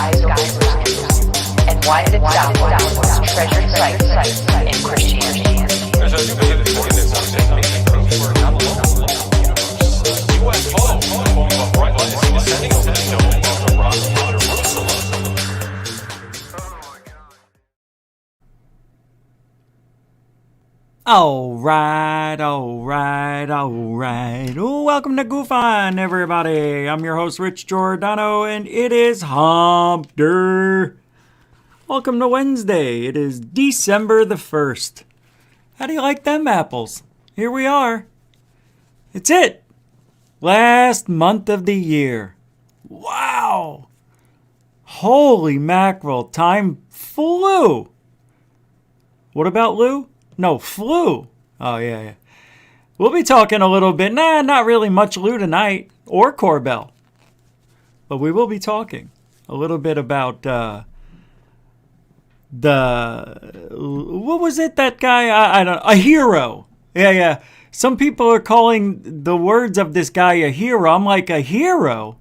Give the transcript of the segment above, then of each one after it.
skies over Jerusalem, and winded southward towards treasured sites in Christianity. All right. Welcome to Goof On, everybody. I'm your host, Rich Giordano, and it is Hump Day. Welcome to Wednesday. It is December the 1st. How do you like them apples? Here we are. It's it. Last month of the year. Wow. Holy mackerel. Time flew. What about Lou? No, flu. Oh, yeah. We'll be talking a little bit. Not really much Lou tonight. Or Corbell. But we will be talking a little bit about what was it, that guy? I don't know. A hero. Yeah. Some people are calling the words of this guy a hero. I'm like, a hero?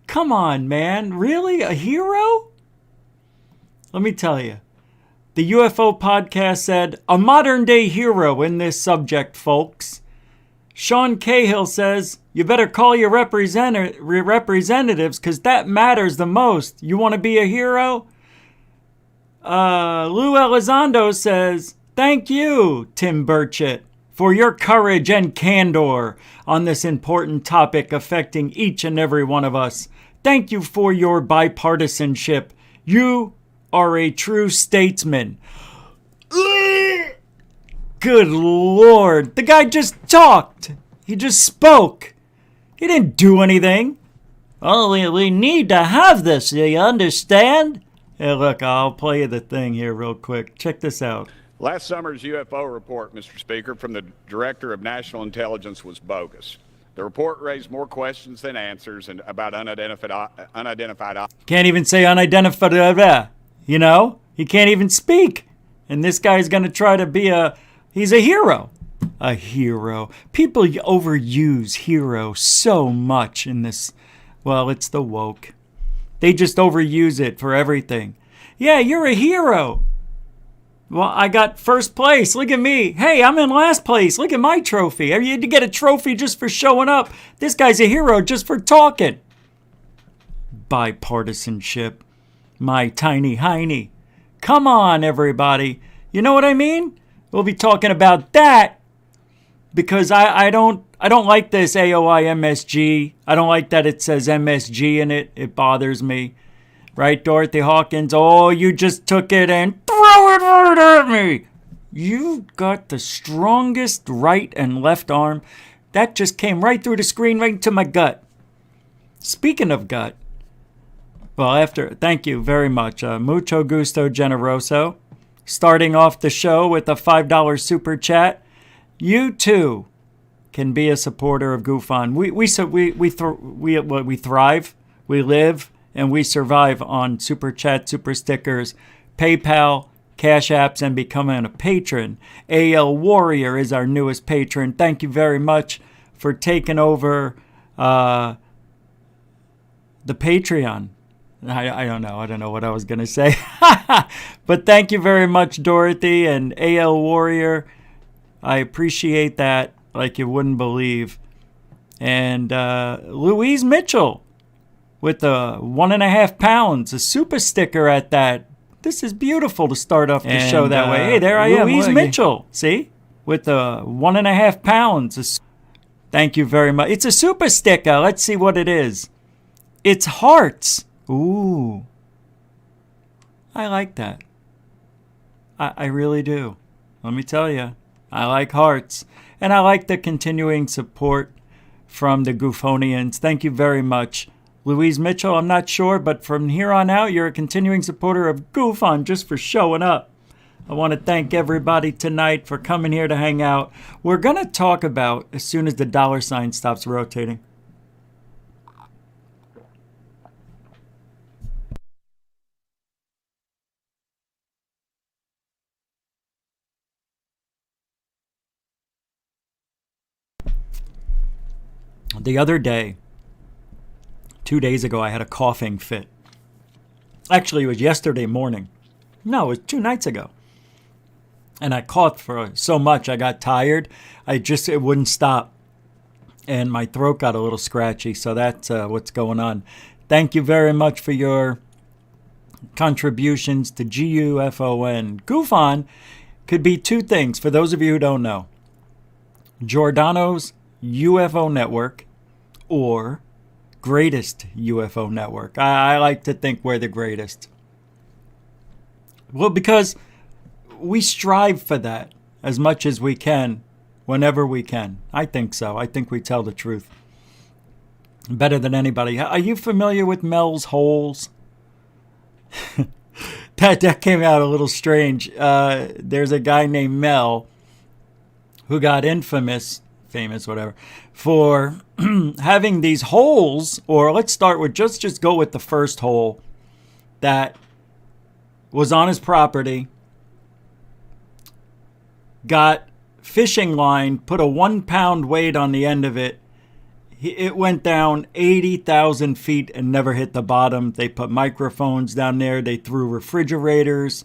Come on, man. Really? A hero? Let me tell you. The UFO podcast said, a modern-day hero in this subject, folks. Sean Cahill says, you better call your representatives because that matters the most. You want to be a hero? Lou Elizondo says, thank you, Tim Burchett, for your courage and candor on this important topic affecting each and every one of us. Thank you for your bipartisanship. You are a true statesman. Good Lord. The guy just talked. He just spoke. He didn't do anything. Oh, we need to have this, do you understand? Hey, look, I'll play you the thing here real quick. Check this out. Last summer's UFO report, Mr. Speaker, from the Director of National Intelligence was bogus. The report raised more questions than answers and about unidentified. Can't even say unidentified. You know, he can't even speak. And this guy's going to try to be he's a hero. A hero. People overuse hero so much in this. Well, it's the woke. They just overuse it for everything. Yeah, you're a hero. Well, I got first place. Look at me. Hey, I'm in last place. Look at my trophy. You had to get a trophy just for showing up. This guy's a hero just for talking. Bipartisanship. My tiny hiney. Come on, everybody. You know what I mean? We'll be talking about that because I don't like this AOI MSG. I don't like that it says MSG in it. It bothers me. Right, Dorothy Hawkins? Oh, you just took it and threw it right at me. You got the strongest right and left arm. That just came right through the screen, right into my gut. Speaking of gut. Well, thank you very much. Mucho gusto generoso. Starting off the show with a $5 super chat. You too can be a supporter of Goof On. We thrive, we live, and we survive on super chat, super stickers, PayPal, Cash Apps, and becoming a patron. AL Warrior is our newest patron. Thank you very much for taking over the Patreon. I don't know. I don't know what I was going to say. But thank you very much, Dorothy and AL Warrior. I appreciate that like you wouldn't believe. And Louise Mitchell with the 1.5 pounds, a super sticker at that. This is beautiful to start off the show that way. Hey, there I am, Louise Mitchell. See? With the 1.5 pounds. Thank you very much. It's a super sticker. Let's see what it is. It's hearts. Ooh. I like that. I really do. Let me tell you. I like hearts. And I like the continuing support from the Goofonians. Thank you very much. Louise Mitchell, I'm not sure, but from here on out, you're a continuing supporter of Goof On just for showing up. I want to thank everybody tonight for coming here to hang out. We're going to talk about, as soon as the dollar sign stops rotating, the other day, 2 days ago, I had a coughing fit. Actually, it was yesterday morning. No, it was 2 nights ago. And I coughed for so much I got tired. It wouldn't stop. And my throat got a little scratchy. So that's what's going on. Thank you very much for your contributions to GUFON. GUFON could be 2 things for those of you who don't know. Giordano's UFO Network or Greatest UFO Network. I like to think we're the greatest. Well, because we strive for that as much as we can, whenever we can. I think so. I think we tell the truth better than anybody. Are you familiar with Mel's holes? That came out a little strange. There's a guy named Mel who got famous, whatever, for having these holes, or let's start with, just go with the first hole that was on his property, got fishing line, put a 1-pound weight on the end of it. It went down 80,000 feet and never hit the bottom. They put microphones down there. They threw refrigerators.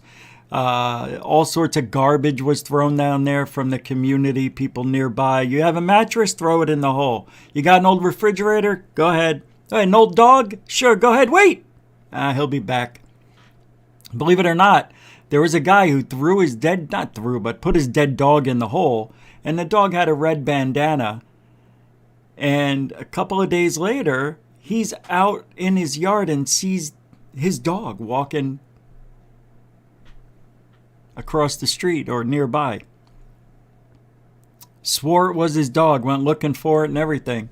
All sorts of garbage was thrown down there from the community, people nearby. You have a mattress? Throw it in the hole. You got an old refrigerator? Go ahead. An old dog? Sure, go ahead. Wait! He'll be back. Believe it or not, there was a guy who put his dead dog in the hole, and the dog had a red bandana. And a couple of days later, he's out in his yard and sees his dog walking across the street or nearby. Swore it was his dog, went looking for it and everything.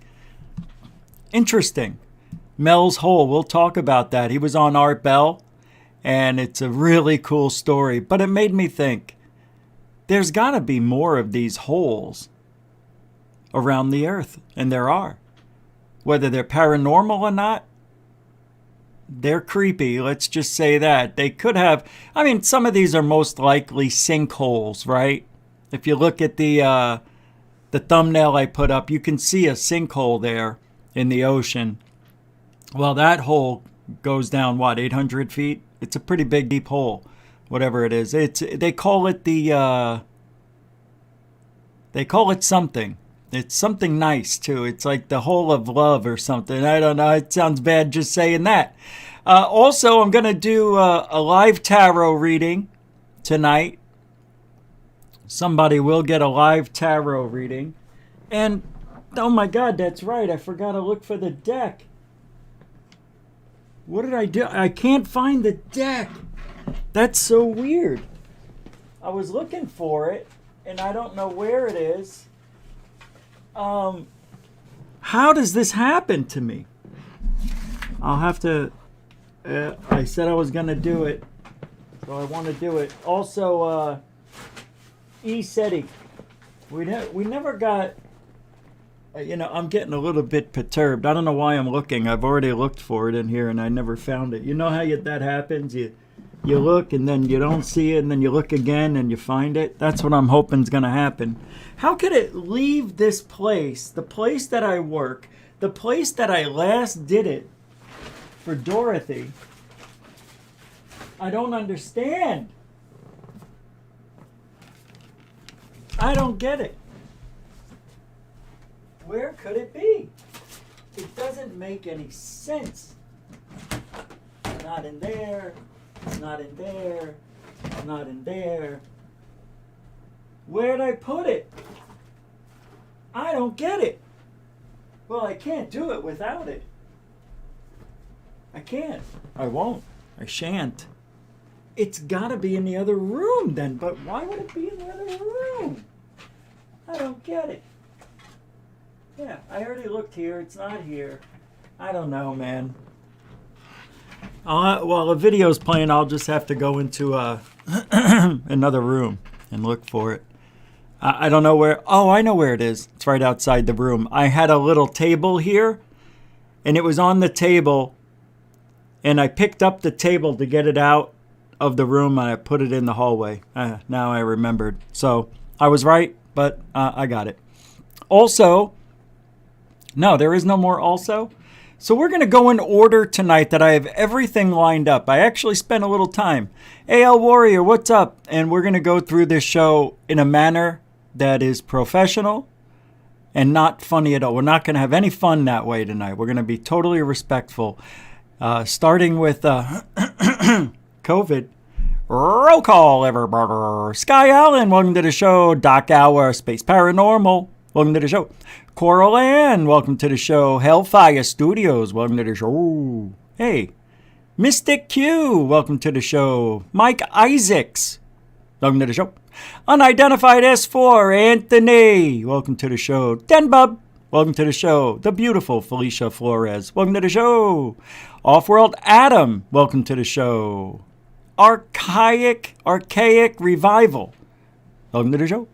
Interesting. Mel's Hole, we'll talk about that. He was on Art Bell, and it's a really cool story. But it made me think, there's got to be more of these holes around the earth, and there are. Whether they're paranormal or not, they're creepy, let's just say that. They could have, some of these are most likely sinkholes, right? If you look at the thumbnail I put up, you can see a sinkhole there in the ocean. Well, that hole goes down, 800 feet? It's a pretty big, deep hole, whatever it is. They call it something. It's something nice, too. It's like the hole of love or something. I don't know. It sounds bad just saying that. Also, I'm going to do a live tarot reading tonight. Somebody will get a live tarot reading. And, oh my God, that's right. I forgot to look for the deck. What did I do? I can't find the deck. That's so weird. I was looking for it, and I don't know where it is. How does this happen to me? I'll have to, I said I was going to do it, so I want to do it. Also, ECETI. We never got, I'm getting a little bit perturbed. I don't know why I'm looking. I've already looked for it in here, and I never found it. You know how that happens? You look, and then you don't see it, and then you look again, and you find it. That's what I'm hoping is going to happen. How could it leave this place, the place that I work, the place that I last did it for Dorothy? I don't understand. I don't get it. Where could it be? It doesn't make any sense. Not in there. Not in there. Not in there. Where'd I put it? I don't get it. Well, I can't do it without it. I can't. I won't. I shan't. It's gotta be in the other room then, but why would it be in the other room? I don't get it. Yeah, I already looked here. It's not here. I don't know, man. While the video's playing, I'll just have to go into another room and look for it. I don't know where. Oh, I know where it is. It's right outside the room. I had a little table here, and it was on the table, and I picked up the table to get it out of the room, and I put it in the hallway. Now I remembered. So I was right, but I got it. Also, no, there is no more also. So we're going to go in order tonight that I have everything lined up. I actually spent a little time. AL Warrior, what's up? And we're going to go through this show in a manner that is professional and not funny at all. We're not going to have any fun that way tonight. We're going to be totally respectful. Starting with COVID. Roll call, everybody. Sky Allen, welcome to the show. Doc Hour, Space Paranormal, welcome to the show. Coral Ann, welcome to the show. Hellfire Studios, welcome to the show. Hey, Mystic Q, welcome to the show. Mike Isaacs, welcome to the show. Unidentified S4, Anthony, welcome to the show. Denbub, welcome to the show. The beautiful Felicia Flores, welcome to the show. Offworld Adam, welcome to the show. Archaic Revival, welcome to the show.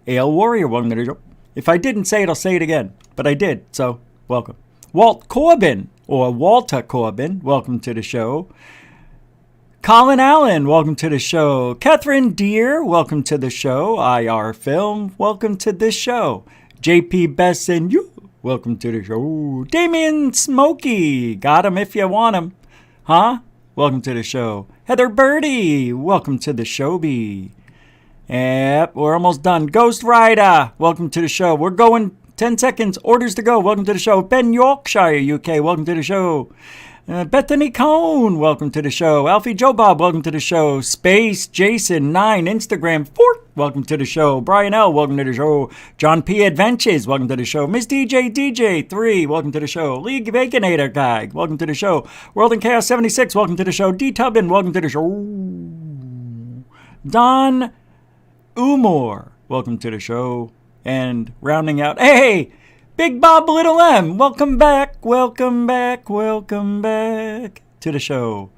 AL Warrior, welcome to the show. If I didn't say it, I'll say it again. But I did, so welcome. Walt Corbin, or Walter Corbin, welcome to the show. Colin Allen, welcome to the show. Catherine Deere, welcome to the show. IR Film, welcome to this show. JP Besson, welcome to the show. Damien Smokey, got him if you want him. Huh? Welcome to the show. Heather Birdie, welcome to the show. Yep, we're almost done. Ghost Rider, welcome to the show. We're going 10 seconds. Orders to go. Welcome to the show. Ben Yorkshire, UK, welcome to the show. Bethany Cohn, welcome to the show. Alfie Joe Bob, welcome to the show. Space Jason 9, Instagram 4, welcome to the show. Brian L, welcome to the show. John P Adventures, welcome to the show. Miss DJ 3, welcome to the show. League Baconator Guy, welcome to the show. World in Chaos 76, welcome to the show. D Tubman, welcome to the show. Don Umor, welcome to the show. And rounding out, hey, Big Bob Little M, welcome back to the show.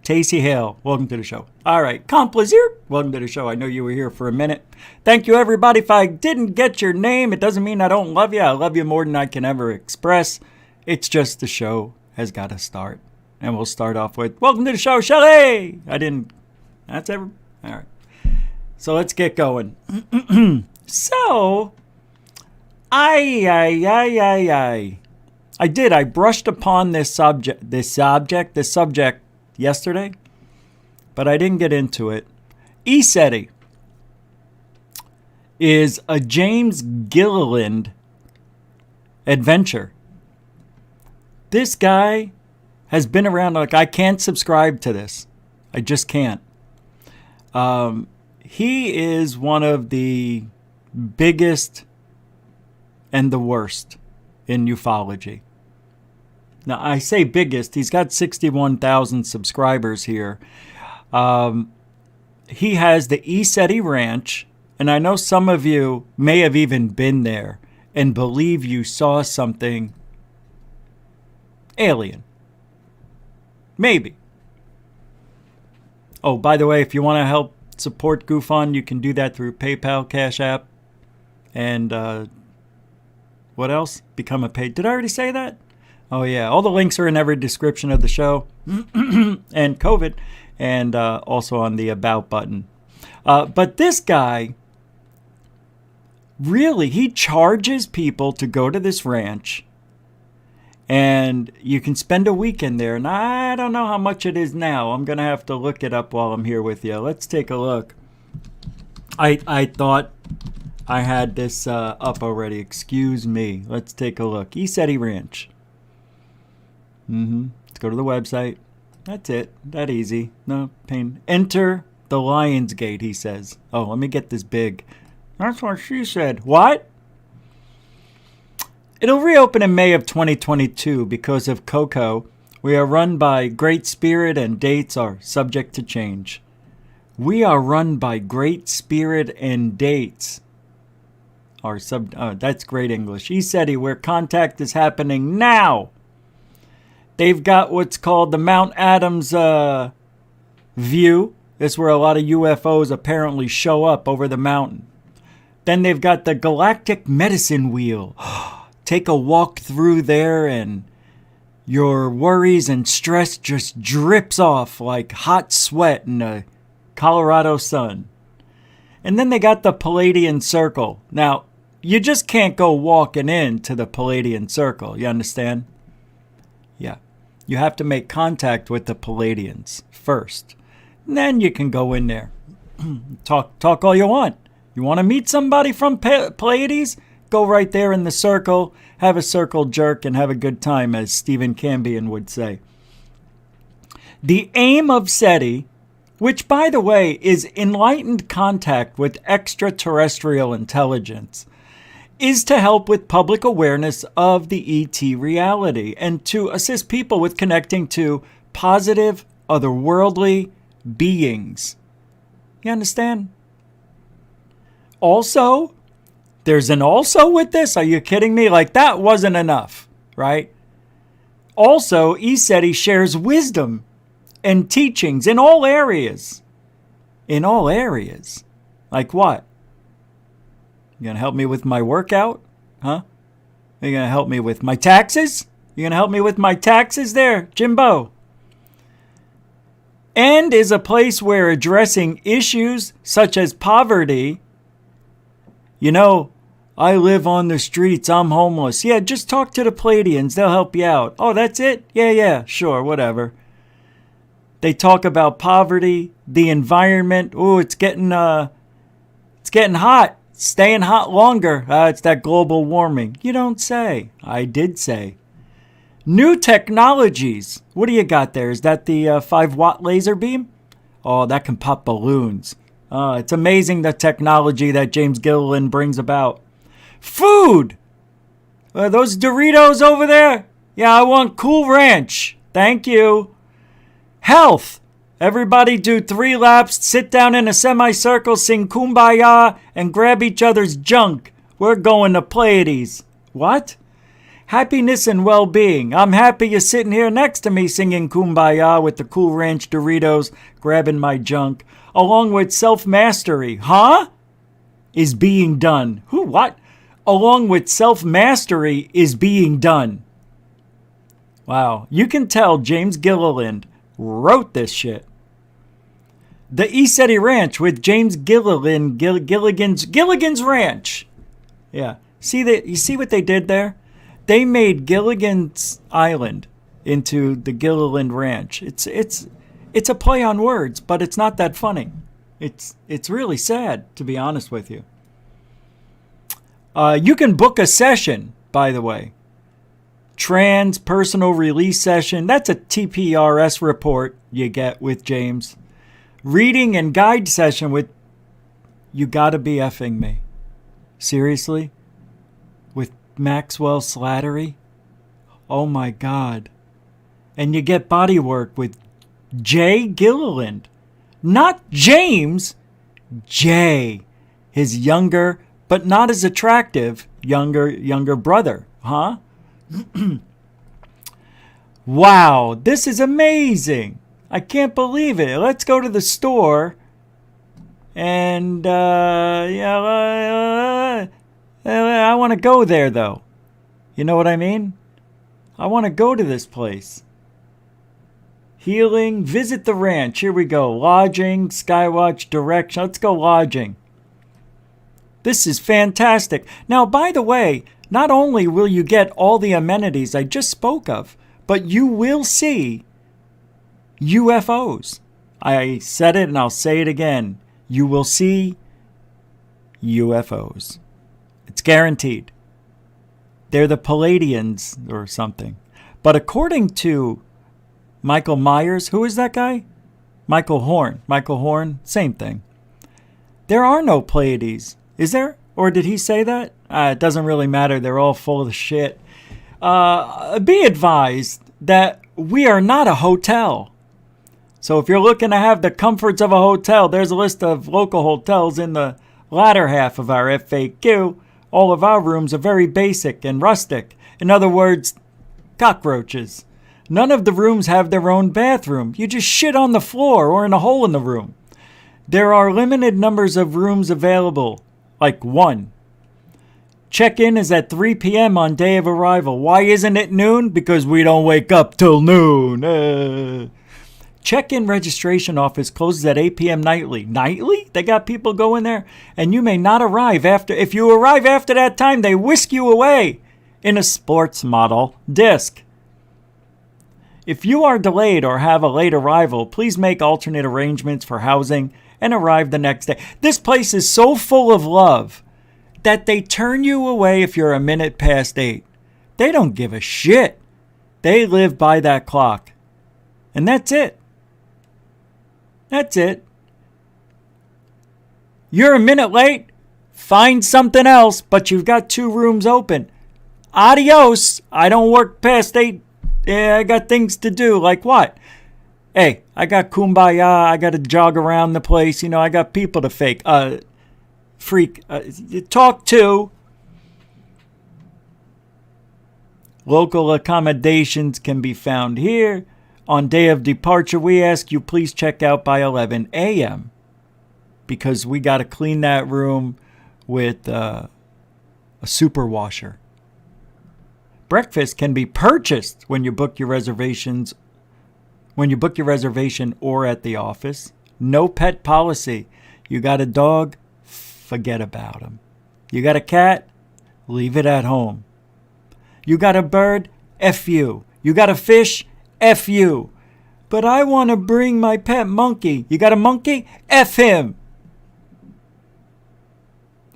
Tacey Hale, welcome to the show. All right, Complaisir, welcome to the show. I know you were here for a minute. Thank you, everybody. If I didn't get your name, it doesn't mean I don't love you. I love you more than I can ever express. It's just the show has got to start. And we'll start off with, welcome to the show, Shelley. That's every, all right. So let's get going. So, I brushed upon this subject yesterday, but I didn't get into it. ECETI is a James Gilliland adventure. This guy has been around, like, I can't subscribe to this. I just can't. He is one of the biggest and the worst in ufology. Now, I say biggest. He's got 61,000 subscribers here. He has the ECETI Ranch, and I know some of you may have even been there and believe you saw something alien. Maybe. Oh, by the way, if you want to help support GoFund, you can do that through PayPal, Cash App, and what else? Become a paid. Did I already say that? Oh yeah, all the links are in every description of the show, and COVID, and also on the About button. But this guy, really, he charges people to go to this ranch, and you can spend a weekend there. And I don't know how much it is now. I'm going to have to look it up while I'm here with you. Let's take a look. I thought I had this up already. Excuse me. Let's take a look. ECETI Ranch. Let's go to the website. That's it. That easy. No pain. Enter the Lion's Gate, he says. Oh, let me get this big. That's what she said. What? It'll reopen in May of 2022 because of Coco. We are run by Great Spirit and dates are subject to change. We are run by Great Spirit and dates are that's great English. ECETI, where contact is happening now. They've got what's called the Mount Adams view. This is where a lot of UFOs apparently show up over the mountain. Then they've got the Galactic Medicine Wheel. Take a walk through there and your worries and stress just drips off like hot sweat in the Colorado sun. And then they got the Palladian Circle. Now, you just can't go walking into the Palladian Circle, you understand? Yeah. You have to make contact with the Palladians first. And then you can go in there. Talk all you want. You want to meet somebody from Pleiades? Go right there in the circle, have a circle jerk, and have a good time, as Stephen Cambion would say. The aim of SETI, which, by the way, is enlightened contact with extraterrestrial intelligence, is to help with public awareness of the ET reality and to assist people with connecting to positive, otherworldly beings. You understand? Also, there's an also with this. Are you kidding me? Like, that wasn't enough, right? Also, ECETI shares wisdom and teachings in all areas. In all areas. Like what? You gonna help me with my workout? Huh? You gonna help me with my taxes? You gonna help me with my taxes there, Jimbo? And is a place where addressing issues such as poverty. You know, I live on the streets, I'm homeless. Yeah, just talk to the Palladians, they'll help you out. Oh, that's it? Yeah, sure, whatever. They talk about poverty, the environment. Oh, it's getting hot. It's staying hot longer. It's that global warming. You don't say. I did say. New technologies. What do you got there? Is that the 5-watt laser beam? Oh, that can pop balloons. It's amazing the technology that James Gilliland brings about. Food! Those Doritos over there? Yeah, I want Cool Ranch. Thank you. Health. Everybody do 3 laps, sit down in a semicircle, sing Kumbaya, and grab each other's junk. We're going to Pleiades. What? Happiness and well-being. I'm happy you're sitting here next to me singing Kumbaya with the Cool Ranch Doritos, grabbing my junk. Along with self-mastery. Huh? Is being done. Who? What? Along with self-mastery is being done. Wow. You can tell James Gilliland wrote this shit. The ECETI Ranch with James Gilliland, Gilligan's Ranch. Yeah. You see what they did there? They made Gilligan's Island into the Gilliland Ranch. It's a play on words, but it's not that funny. It's really sad, to be honest with you. You can book a session, by the way. Trans personal release session. That's a TPRS report you get with James. Reading and guide session with... You gotta be effing me. Seriously? With Maxwell Slattery? Oh my God. And you get body work with J. Gilliland. Not James. Jay. His younger, but not as attractive, younger brother. Huh? Wow, this is amazing. I can't believe it. Let's go to the store. And, I want to go there, though. You know what I mean? I want to go to this place. Healing, visit the ranch. Here we go. Lodging, Skywatch, direction. Let's go lodging. This is fantastic. Now, by the way, not only will you get all the amenities I just spoke of, but you will see UFOs. I said it and I'll say it again. You will see UFOs. It's guaranteed. They're the Palladians or something. But according to Michael Myers, who is that guy? Michael Horn, same thing. There are no Pleiades. Is there? Or did he say that? It doesn't really matter. They're all full of shit. Be advised that we are not a hotel. So if you're looking to have the comforts of a hotel, there's a list of local hotels in the latter half of our FAQ. All of our rooms are very basic and rustic. In other words, cockroaches. None of the rooms have their own bathroom. You just shit on the floor or in a hole in the room. There are limited numbers of rooms available, like 1. Check-in is at 3 p.m. on day of arrival. Why isn't it noon? Because we don't wake up till noon. Check-in registration office closes at 8 p.m. nightly. Nightly? They got people going there? And you may not arrive after. If you arrive after that time, they whisk you away in a sports model disc. If you are delayed or have a late arrival, please make alternate arrangements for housing and arrive the next day. This place is so full of love that they turn you away if you're a minute past 8. They don't give a shit. They live by that clock. And that's it. That's it. You're a minute late? Find something else, but you've got 2 rooms open. Adios. I don't work past 8. Yeah, I got things to do. Like what? Hey, I got kumbaya. I got to jog around the place. You know, I got people to talk to. Local accommodations can be found here. On day of departure, we ask you please check out by 11 a.m. because we got to clean that room with a super washer. Breakfast can be purchased when you book your reservation or at the office. No pet policy. You got a dog? Forget about him. You got a cat? Leave it at home. You got a bird? F you. You got a fish? F you. But I want to bring my pet monkey. You got a monkey? F him.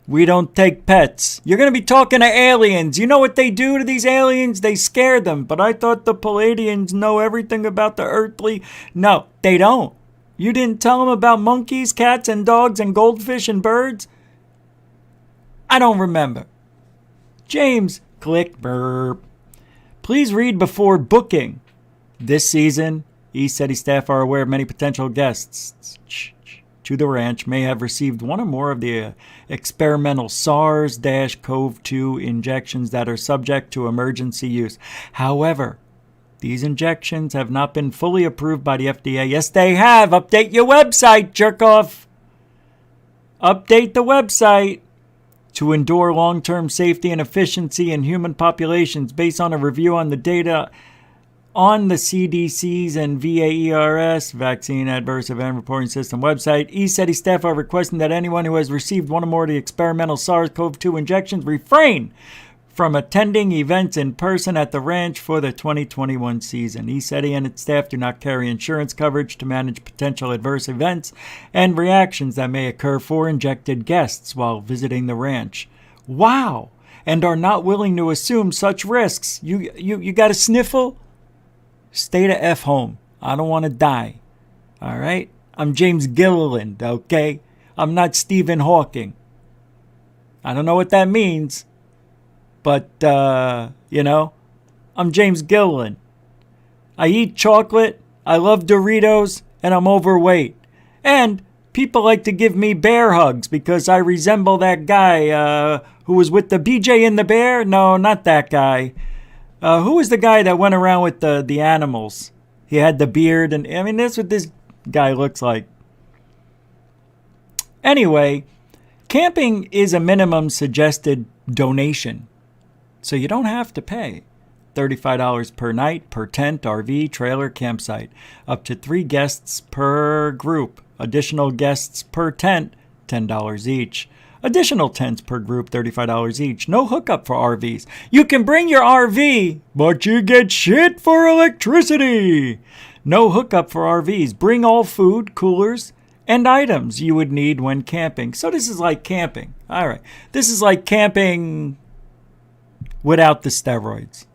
We don't take pets. You're going to be talking to aliens. You know what they do to these aliens? They scare them. But I thought the Palladians know everything about the earthly. No, they don't. You didn't tell them about monkeys, cats, and dogs, and goldfish, and birds? I don't remember. James, click, burp. Please read before booking. This season, ECETI staff are aware of many potential guests to the ranch may have received one or more of the experimental SARS-CoV-2 injections that are subject to emergency use. However, these injections have not been fully approved by the FDA. Yes, they have. Update your website, jerk off. Update the website to endure long-term safety and efficiency in human populations based on a review on the data on the CDC's and VAERS, Vaccine Adverse Event Reporting System website. ECETI staff are requesting that anyone who has received one or more of the experimental SARS-CoV-2 injections refrain from attending events in person at the ranch for the 2021 season. ECETI and its staff do not carry insurance coverage to manage potential adverse events and reactions that may occur for injected guests while visiting the ranch. Wow! And are not willing to assume such risks. You got a sniffle? Stay the F home. I don't want to die. All right? I'm James Gilliland, okay? I'm not Stephen Hawking. I don't know what that means. But, I'm James Gilliland. I eat chocolate, I love Doritos, and I'm overweight. And people like to give me bear hugs because I resemble that guy who was with the BJ and the Bear. No, not that guy. Who was the guy that went around with the animals? He had the beard, and that's what this guy looks like. Anyway, camping is a minimum suggested donation, so you don't have to pay. $35 per night, per tent, RV, trailer, campsite. Up to 3 guests per group. Additional guests per tent, $10 each. Additional tents per group, $35 each. No hookup for RVs. You can bring your RV, but you get shit for electricity. No hookup for RVs. Bring all food, coolers, and items you would need when camping. So this is like camping. All right. This is like camping without the steroids.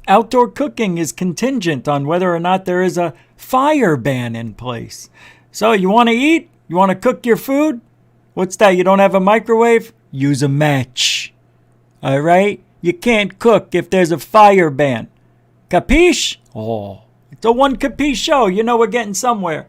Outdoor cooking is contingent on whether or not there is a fire ban in place. So you want to eat? You want to cook your food? What's that? You don't have a microwave? Use a match. All right? You can't cook if there's a fire ban. Capiche? Oh, it's a one capiche show. You know we're getting somewhere.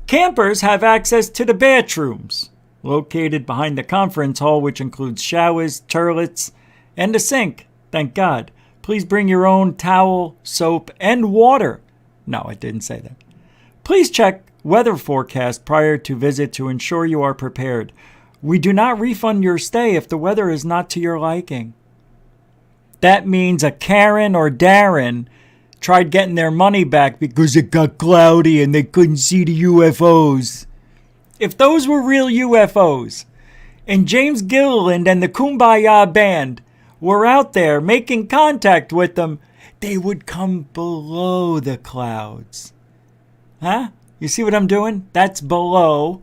Campers have access to the bathrooms, located behind the conference hall, which includes showers, toilets, and a sink. Thank God. Please bring your own towel, soap, and water. No, I didn't say that. Please check weather forecast prior to visit to ensure you are prepared. We do not refund your stay if the weather is not to your liking. That means a Karen or Darren tried getting their money back because it got cloudy and they couldn't see the UFOs. If those were real UFOs, and James Gilliland and the Kumbaya band were out there making contact with them, they would come below the clouds. Huh? You see what I'm doing? That's below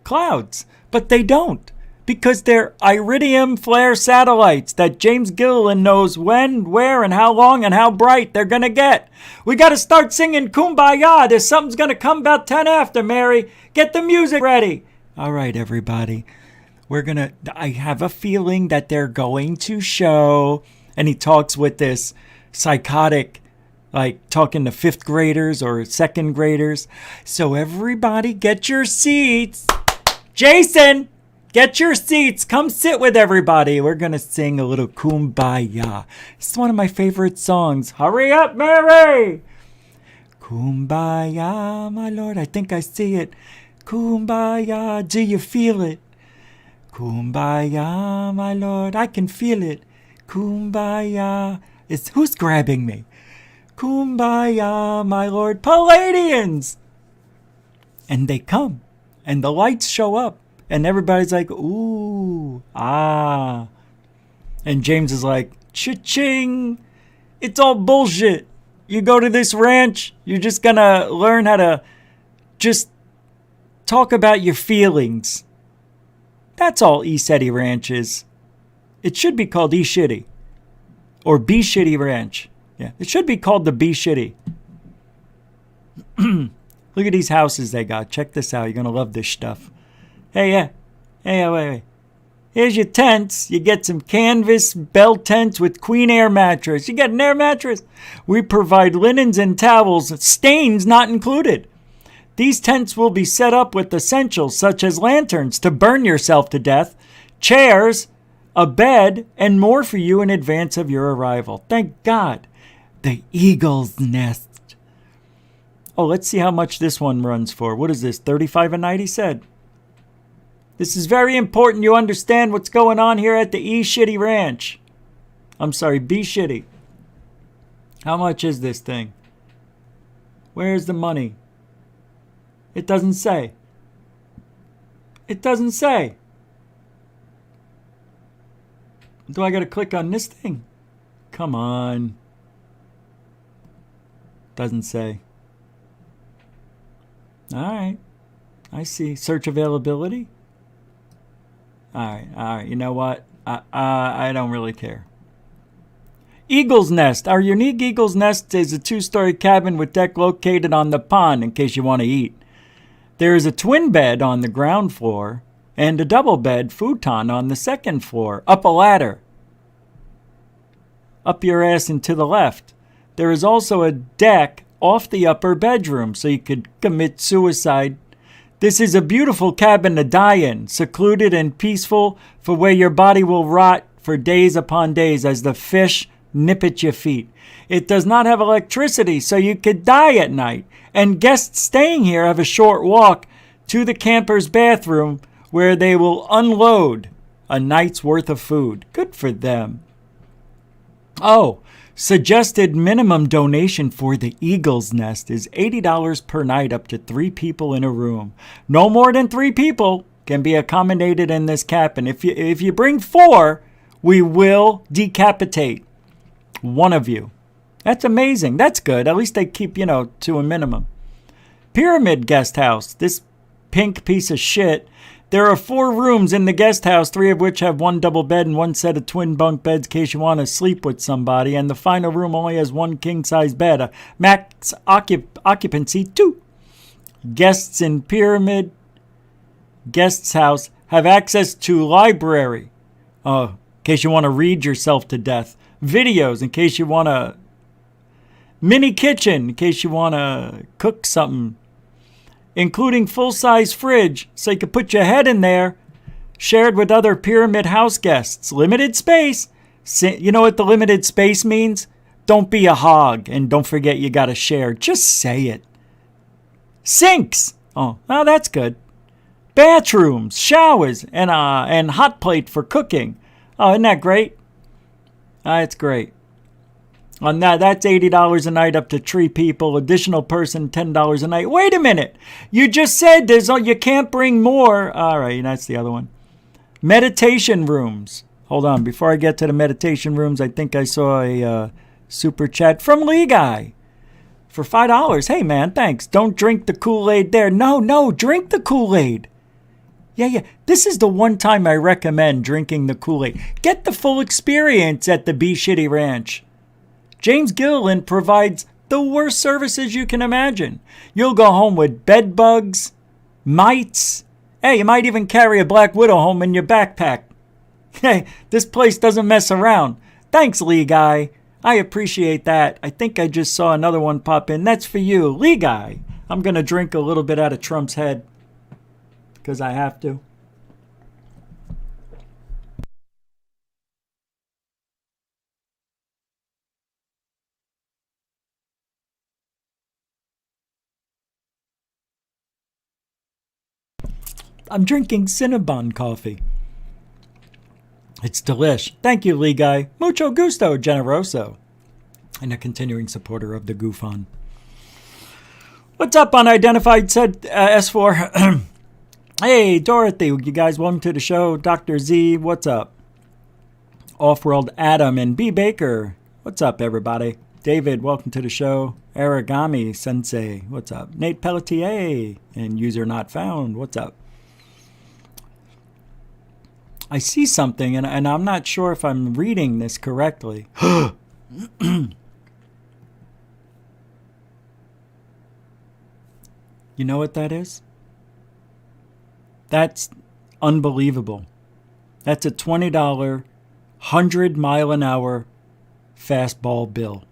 clouds. But they don't, because they're Iridium Flare Satellites that James Gilliland knows when, where, and how long and how bright they're going to get. We got to start singing Kumbaya. There's something's going to come about 10 after, Mary. Get the music ready. All right, everybody. I have a feeling that they're going to show. And he talks with this psychotic, like talking to 5th graders or 2nd graders. So everybody get your seats. Jason, get your seats. Come sit with everybody. We're going to sing a little Kumbaya. It's one of my favorite songs. Hurry up, Mary. Kumbaya, my Lord. I think I see it. Kumbaya, do you feel it? Kumbaya, my Lord. I can feel it. Kumbaya. Who's grabbing me? Kumbaya, my Lord. Palladians. And they come. And the lights show up. And everybody's like, ooh, ah. And James is like, Ch-ching. It's all bullshit. You go to this ranch, you're just going to learn how to just talk about your feelings. That's all ECETI Ranch is. It should be called E-Shitty. Or B-Shitty Ranch. Yeah, it should be called the B-Shitty. Look at these houses they got. Check this out. You're going to love this stuff. Hey, wait. Here's your tents. You get some canvas bell tents with queen air mattress. You get an air mattress. We provide linens and towels, stains not included. These tents will be set up with essentials such as lanterns to burn yourself to death, chairs, a bed, and more for you in advance of your arrival. Thank God. The Eagle's Nest. Oh, let's see how much this one runs for. What is this, $35 a night, he said? This is very important you understand what's going on here at the E-Shitty Ranch. I'm sorry, B-Shitty. How much is this thing? Where's the money? It doesn't say. It doesn't say. Do I got to click on this thing? Come on. Doesn't say. All right. I see. Search availability. All right. You know what? I don't really care. Eagle's Nest. Our unique Eagle's Nest is a 2-story cabin with deck located on the pond in case you want to eat. There is a twin bed on the ground floor and a double bed futon on the 2nd floor. Up a ladder. Up your ass and to the left. There is also a deck off the upper bedroom so you could commit suicide. This is a beautiful cabin to die in, secluded and peaceful for where your body will rot for days upon days as the fish nip at your feet. It does not have electricity, so you could die at night. And guests staying here have a short walk to the camper's bathroom where they will unload a night's worth of food. Good for them. Oh, suggested minimum donation for the Eagle's Nest is $80 per night up to 3 people in a room. No more than 3 people can be accommodated in this cabin. If you bring 4, we will decapitate one of you. That's amazing. That's good. At least they keep, to a minimum. Pyramid Guest House. This pink piece of shit. There are 4 rooms in the guest house, 3 of which have 1 double bed and 1 set of twin bunk beds in case you want to sleep with somebody. And the final room only has 1 king-size bed, a max occupancy 2. Guests in Pyramid Guest's House have access to library, in case you want to read yourself to death. Videos, in case you want to... Mini kitchen, in case you want to cook something. Including full-size fridge, so you can put your head in there, shared with other Pyramid House guests. Limited space. You know what the limited space means? Don't be a hog, and don't forget you got to share. Just say it. Sinks. Oh, that's good. Bathrooms, showers, and hot plate for cooking. Oh, isn't that great? It's great. On that's $80 a night up to 3 people. Additional person, $10 a night. Wait a minute. You just said you can't bring more. All right, that's the other one. Meditation rooms. Hold on. Before I get to the meditation rooms, I think I saw a super chat from Lee Guy for $5. Hey, man, thanks. Don't drink the Kool-Aid there. No, drink the Kool-Aid. Yeah. This is the one time I recommend drinking the Kool-Aid. Get the full experience at the ECETI Ranch. James Gilliland provides the worst services you can imagine. You'll go home with bed bugs, mites. Hey, you might even carry a Black Widow home in your backpack. Hey, this place doesn't mess around. Thanks, Lee Guy. I appreciate that. I think I just saw another one pop in. That's for you, Lee Guy. I'm going to drink a little bit out of Trump's head because I have to. I'm drinking Cinnabon coffee. It's delish. Thank you, Lee Guy. Mucho gusto, generoso. And a continuing supporter of the Goofon. What's up, unidentified, said S4. Hey, Dorothy, you guys, welcome to the show. Dr. Z, what's up? Off-World Adam and B. Baker, what's up, everybody? David, welcome to the show. Aragami Sensei, what's up? Nate Pelletier and User Not Found, what's up? I see something, and I'm not sure if I'm reading this correctly. You know what that is? That's unbelievable. That's a $20, 100-mile-an-hour fastball bill.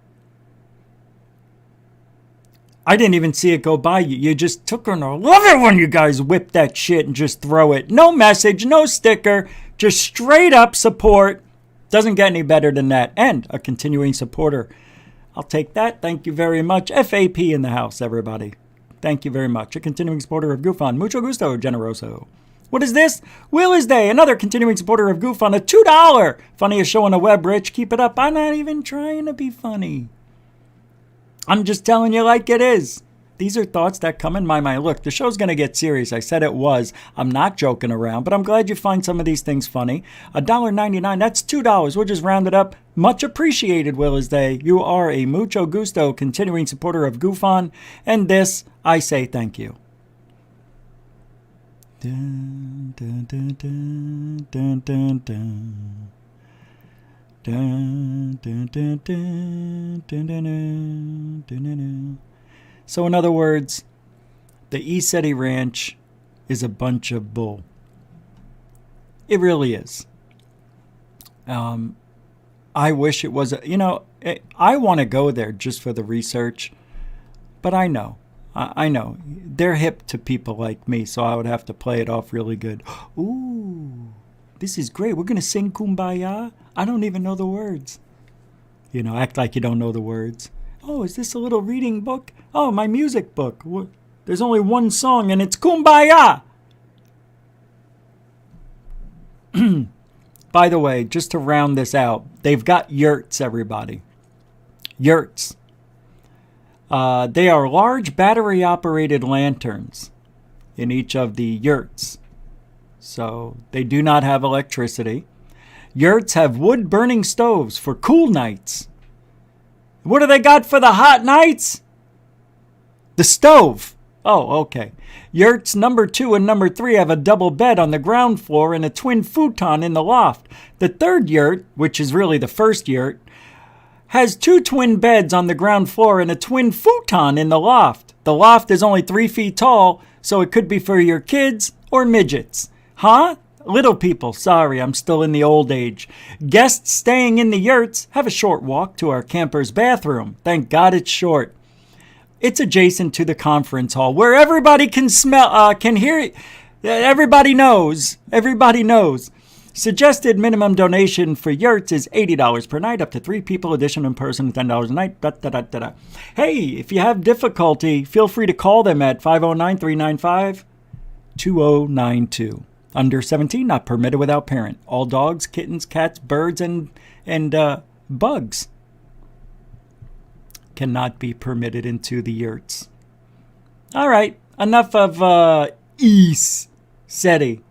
I didn't even see it go by you. You just took her, and I love it when you guys whip that shit and just throw it. No message, no sticker, just straight up support. Doesn't get any better than that. And a continuing supporter. I'll take that. Thank you very much. FAP in the house, everybody. Thank you very much. A continuing supporter of Goofon. Mucho gusto, generoso. What is this? Wheelers Day. Another continuing supporter of Goofon. A $2. Funniest show on the web, Rich. Keep it up. I'm not even trying to be funny. I'm just telling you like it is. These are thoughts that come in my mind. Look, the show's going to get serious. I said it was. I'm not joking around, but I'm glad you find some of these things funny. $1.99, that's $2. We'll just round it up. Much appreciated, Willis Day. You are a mucho gusto continuing supporter of Goofon, and this, I say thank you. Dun, dun, dun, dun, dun, dun, dun. Dun, dun, dun, dun, dun, dun, dun, dun, dun. So in other words, the ECETI Ranch is a bunch of bull. It really is. I wish it was, I want to go there just for the research, but I know. They're hip to people like me, so I would have to play it off really good. Ooh, this is great. We're going to sing Kumbaya. I don't even know the words. Act like you don't know the words. Oh, is this a little reading book? Oh, my music book. There's only one song, and it's Kumbaya! By the way, just to round this out, they've got yurts, everybody. Yurts. They are large battery-operated lanterns in each of the yurts. So they do not have electricity. Yurts have wood-burning stoves for cool nights. What do they got for the hot nights? The stove. Oh, okay. Yurts number 2 and number 3 have a double bed on the ground floor and a twin futon in the loft. The third yurt, which is really the first yurt, has 2 twin beds on the ground floor and a twin futon in the loft. The loft is only 3 feet tall, so it could be for your kids or midgets. Huh? Little people, sorry, I'm still in the old age. Guests staying in the yurts have a short walk to our camper's bathroom. Thank God it's short. It's adjacent to the conference hall where everybody can hear. Everybody knows. Everybody knows. Suggested minimum donation for yurts is $80 per night, up to 3 people. Addition in person, $10 a night. Da, da, da, da, da. Hey, if you have difficulty, feel free to call them at 509-395-2092. Under 17, not permitted without parent. All dogs, kittens, cats, birds, and bugs cannot be permitted into the yurts. All right, enough of ECETI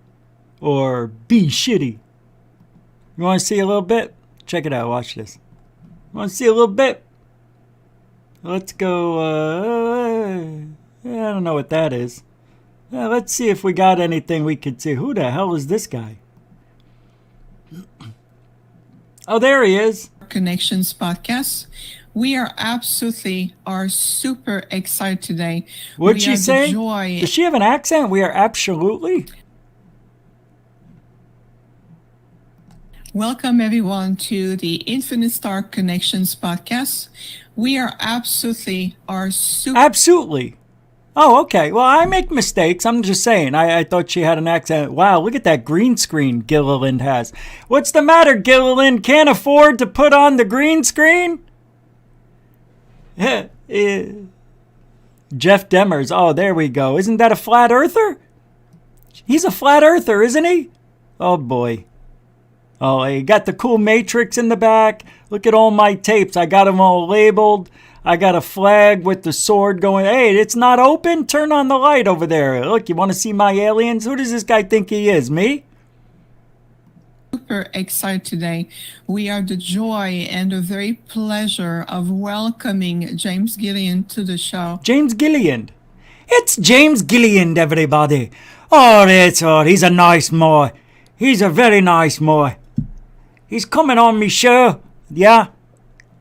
or Be Shitty. You want to see a little bit? Check it out. Watch this. You want to see a little bit? Let's go, I don't know what that is. Let's see if we got anything we could see. Who the hell is this guy? Oh, there he is. Connections podcast. We are super excited today. What'd she say? Does she have an accent? We are absolutely. Welcome everyone to the Infinite Star Connections podcast. We are absolutely. Oh, okay. Well, I make mistakes. I'm just saying. I thought she had an accent. Wow, look at that green screen Gilliland has. What's the matter, Gilliland? Can't afford to put on the green screen? Jeff Demers. Oh, there we go. Isn't that a flat earther? He's a flat earther, isn't he? Oh, boy. Oh, he got the cool matrix in the back. Look at all my tapes. I got them all labeled. I got a flag with the sword going, hey, it's not open? Turn on the light over there. Look, you want to see my aliens? Who does this guy think he is? Me? Super excited today. We are the joy and the very pleasure of welcoming James Gilliland to the show. James Gilliland. It's James Gilliland, everybody. Oh, that's all. He's a nice boy. He's a very nice boy. He's coming on me show. Yeah.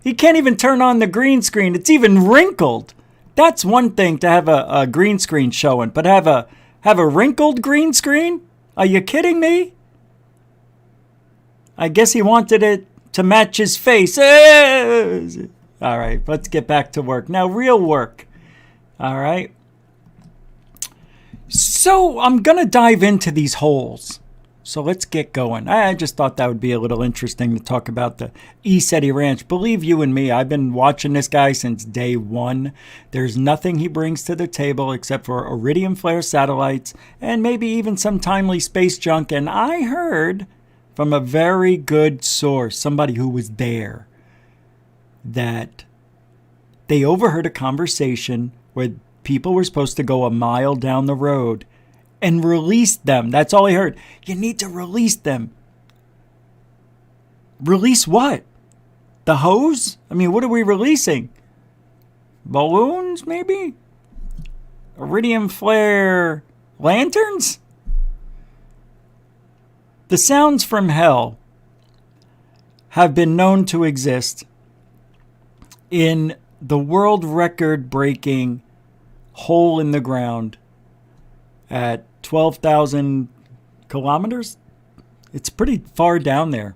He can't even turn on the green screen. It's even wrinkled. That's one thing to have a green screen showing, but have a wrinkled green screen? Are you kidding me? I guess he wanted it to match his face. All right, let's get back to work. Now, real work. All right. So I'm going to dive into these holes. So let's get going. I just thought that would be a little interesting to talk about the ECETI Ranch. Believe you and me, I've been watching this guy since day one. There's nothing he brings to the table except for Iridium Flare Satellites and maybe even some timely space junk. And I heard from a very good source, somebody who was there, that they overheard a conversation where people were supposed to go a mile down the road and release them. That's all I heard. You need to release them. Release what? The hose? I mean, what are we releasing? Balloons, maybe? Iridium flare lanterns? The sounds from hell have been known to exist in the world record breaking hole in the ground at 12,000 kilometers. It's pretty far down there.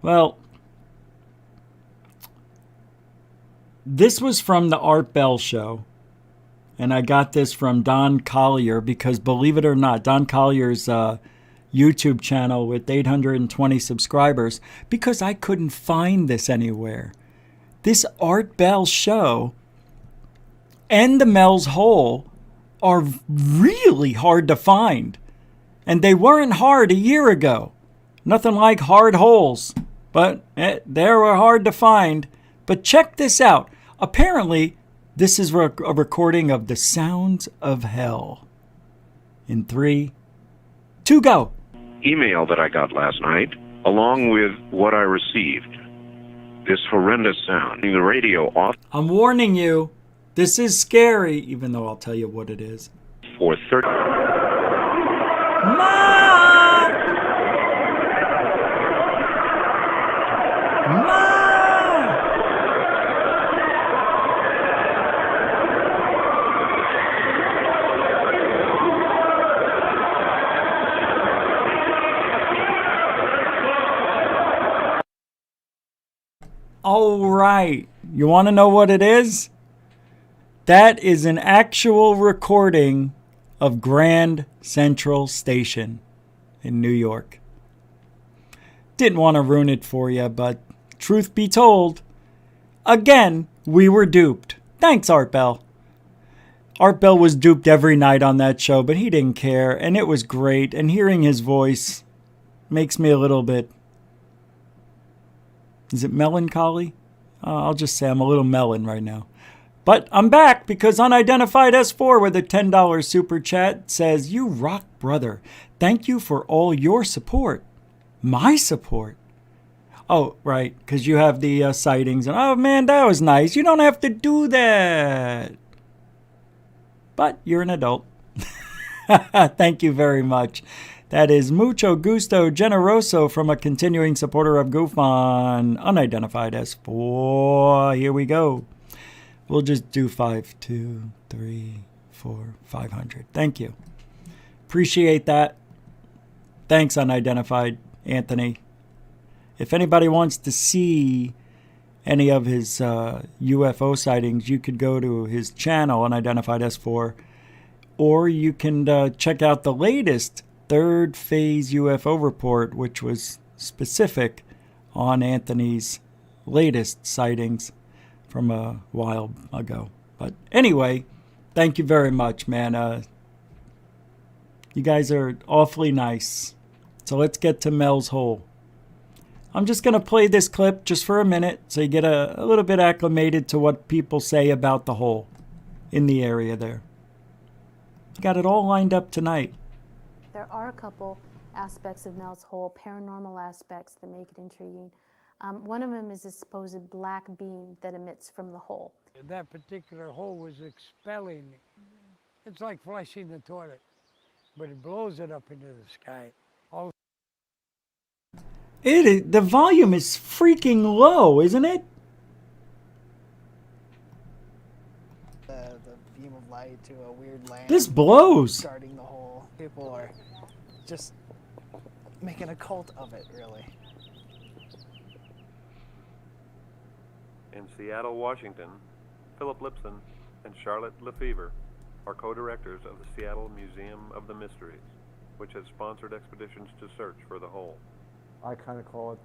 Well, this was from the Art Bell show. And I got this from Don Collier because, believe it or not, Don Collier's YouTube channel with 820 subscribers, because I couldn't find this anywhere. This Art Bell show and the Mel's Hole are really hard to find. And they weren't hard a year ago. Nothing like hard holes. But they were hard to find. But check this out. Apparently, this is a recording of the sounds of hell. In 3, 2, go. Email that I got last night, along with what I received. This horrendous sound. The radio off. I'm warning you. This is scary, even though I'll tell you what it is. For 30. Ma! Ma! All right. You want to know what it is? That is an actual recording of Grand Central Station in New York. Didn't want to ruin it for you, but truth be told, again, we were duped. Thanks, Art Bell. Art Bell was duped every night on that show, but he didn't care, and it was great. And hearing his voice makes me a little bit... Is it melancholy? I'll just say I'm a little melon right now. But I'm back because Unidentified S4 with a $10 super chat says, "You rock, brother. Thank you for all your support." My support? Oh, right, because you have the sightings. And, oh, man, that was nice. You don't have to do that. But you're an adult. Thank you very much. That is mucho gusto generoso from a continuing supporter of GoofOn, unidentified S4. Here we go. We'll just do 5, 2, 3, 4, 500. Thank you. Appreciate that. Thanks, unidentified Anthony. If anybody wants to see any of his UFO sightings, you could go to his channel, unidentified S4, or you can check out the latest third phase UFO report, which was specific on Anthony's latest sightings from a while ago. But anyway, thank you very much, man. You guys are awfully nice. So let's get to Mel's Hole. I'm just going to play this clip just for a minute so you get a little bit acclimated to what people say about the hole in the area there. Got it all lined up tonight. There are a couple aspects of Mel's Hole, paranormal aspects that make it intriguing. One of them is a supposed black beam that emits from the hole. That particular hole was expelling. It's like flushing the toilet, but it blows it up into the sky. The volume is freaking low, isn't it? The beam of light to a weird land. This blows. Starting the hole. People are just making a cult of it, really. In Seattle, Washington, Philip Lipson and Charlotte Lefevre are co-directors of the Seattle Museum of the Mysteries, which has sponsored expeditions to search for the hole. I kind of call it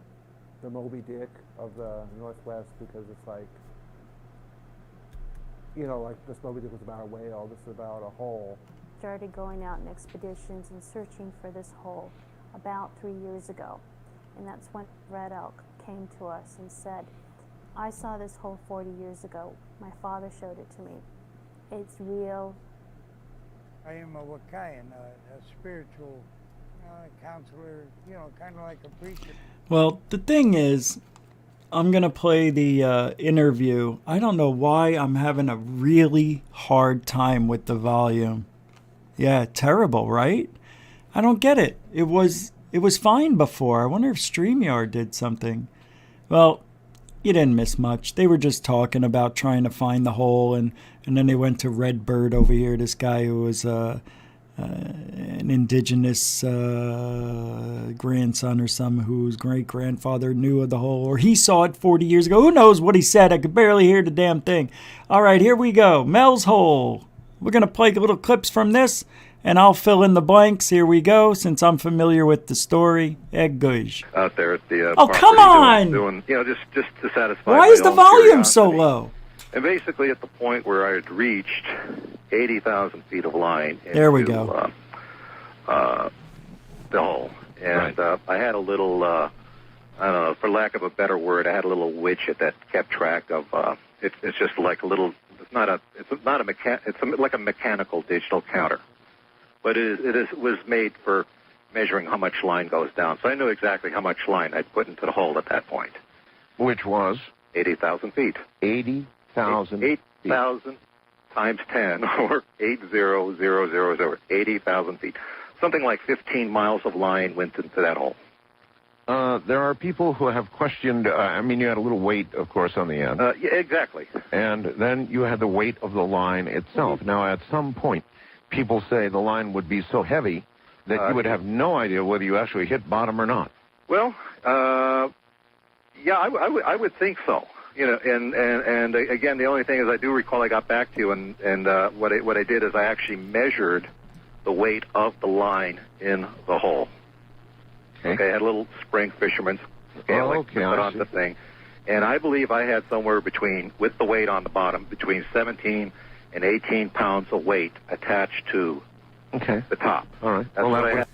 the Moby Dick of the Northwest because it's like, you know, like this Moby Dick was about a whale, this is about a hole. Started going out in expeditions and searching for this hole about 3 years ago. And that's when Red Elk came to us and said, I saw this hole 40 years ago. My father showed it to me. It's real. I am a Wakayan, a spiritual counselor, you know, kind of like a preacher. Well, the thing is, I'm going to play the interview. I don't know why I'm having a really hard time with the volume. Yeah, terrible, right? I don't get it. It was fine before. I wonder if StreamYard did something. Well, you didn't miss much. They were just talking about trying to find the hole, and then they went to Redbird over here, this guy who was an indigenous grandson or some whose great-grandfather knew of the hole, or he saw it 40 years ago. Who knows what he said? I could barely hear the damn thing. All right, here we go. Mel's Hole. We're going to play little clips from this, and I'll fill in the blanks. Here we go, since I'm familiar with the story. Good. Out there at the oh, come on! Doing, you know, just to satisfy. Why is the volume so low? And basically, at the point where I had reached 80,000 feet of line. There we go. The hole, and right. I had a little, I don't know, for lack of a better word, I had a little widget that kept track of. It's just like a little. It's like a mechanical digital counter, but it was made for measuring how much line goes down. So I knew exactly how much line I'd put into the hole at that point. Which was 80,000 feet. 80,000. 8,000 times 10, or 80,000, 80,000 feet. Something like 15 miles of line went into that hole. There are people who have questioned, I mean, you had a little weight, of course, on the end. Yeah, exactly. And then you had the weight of the line itself. Now, at some point, people say the line would be so heavy that you would have no idea whether you actually hit bottom or not. Well, yeah, I would think so. You know, and again, the only thing is I do recall I got back to you, and what I did is I actually measured the weight of the line in the hole. Okay, I had a little spring fisherman's scale put on the thing, and I believe I had somewhere between, with the weight on the bottom, between 17 and 18 pounds of weight attached to the top. All right. That's what I had.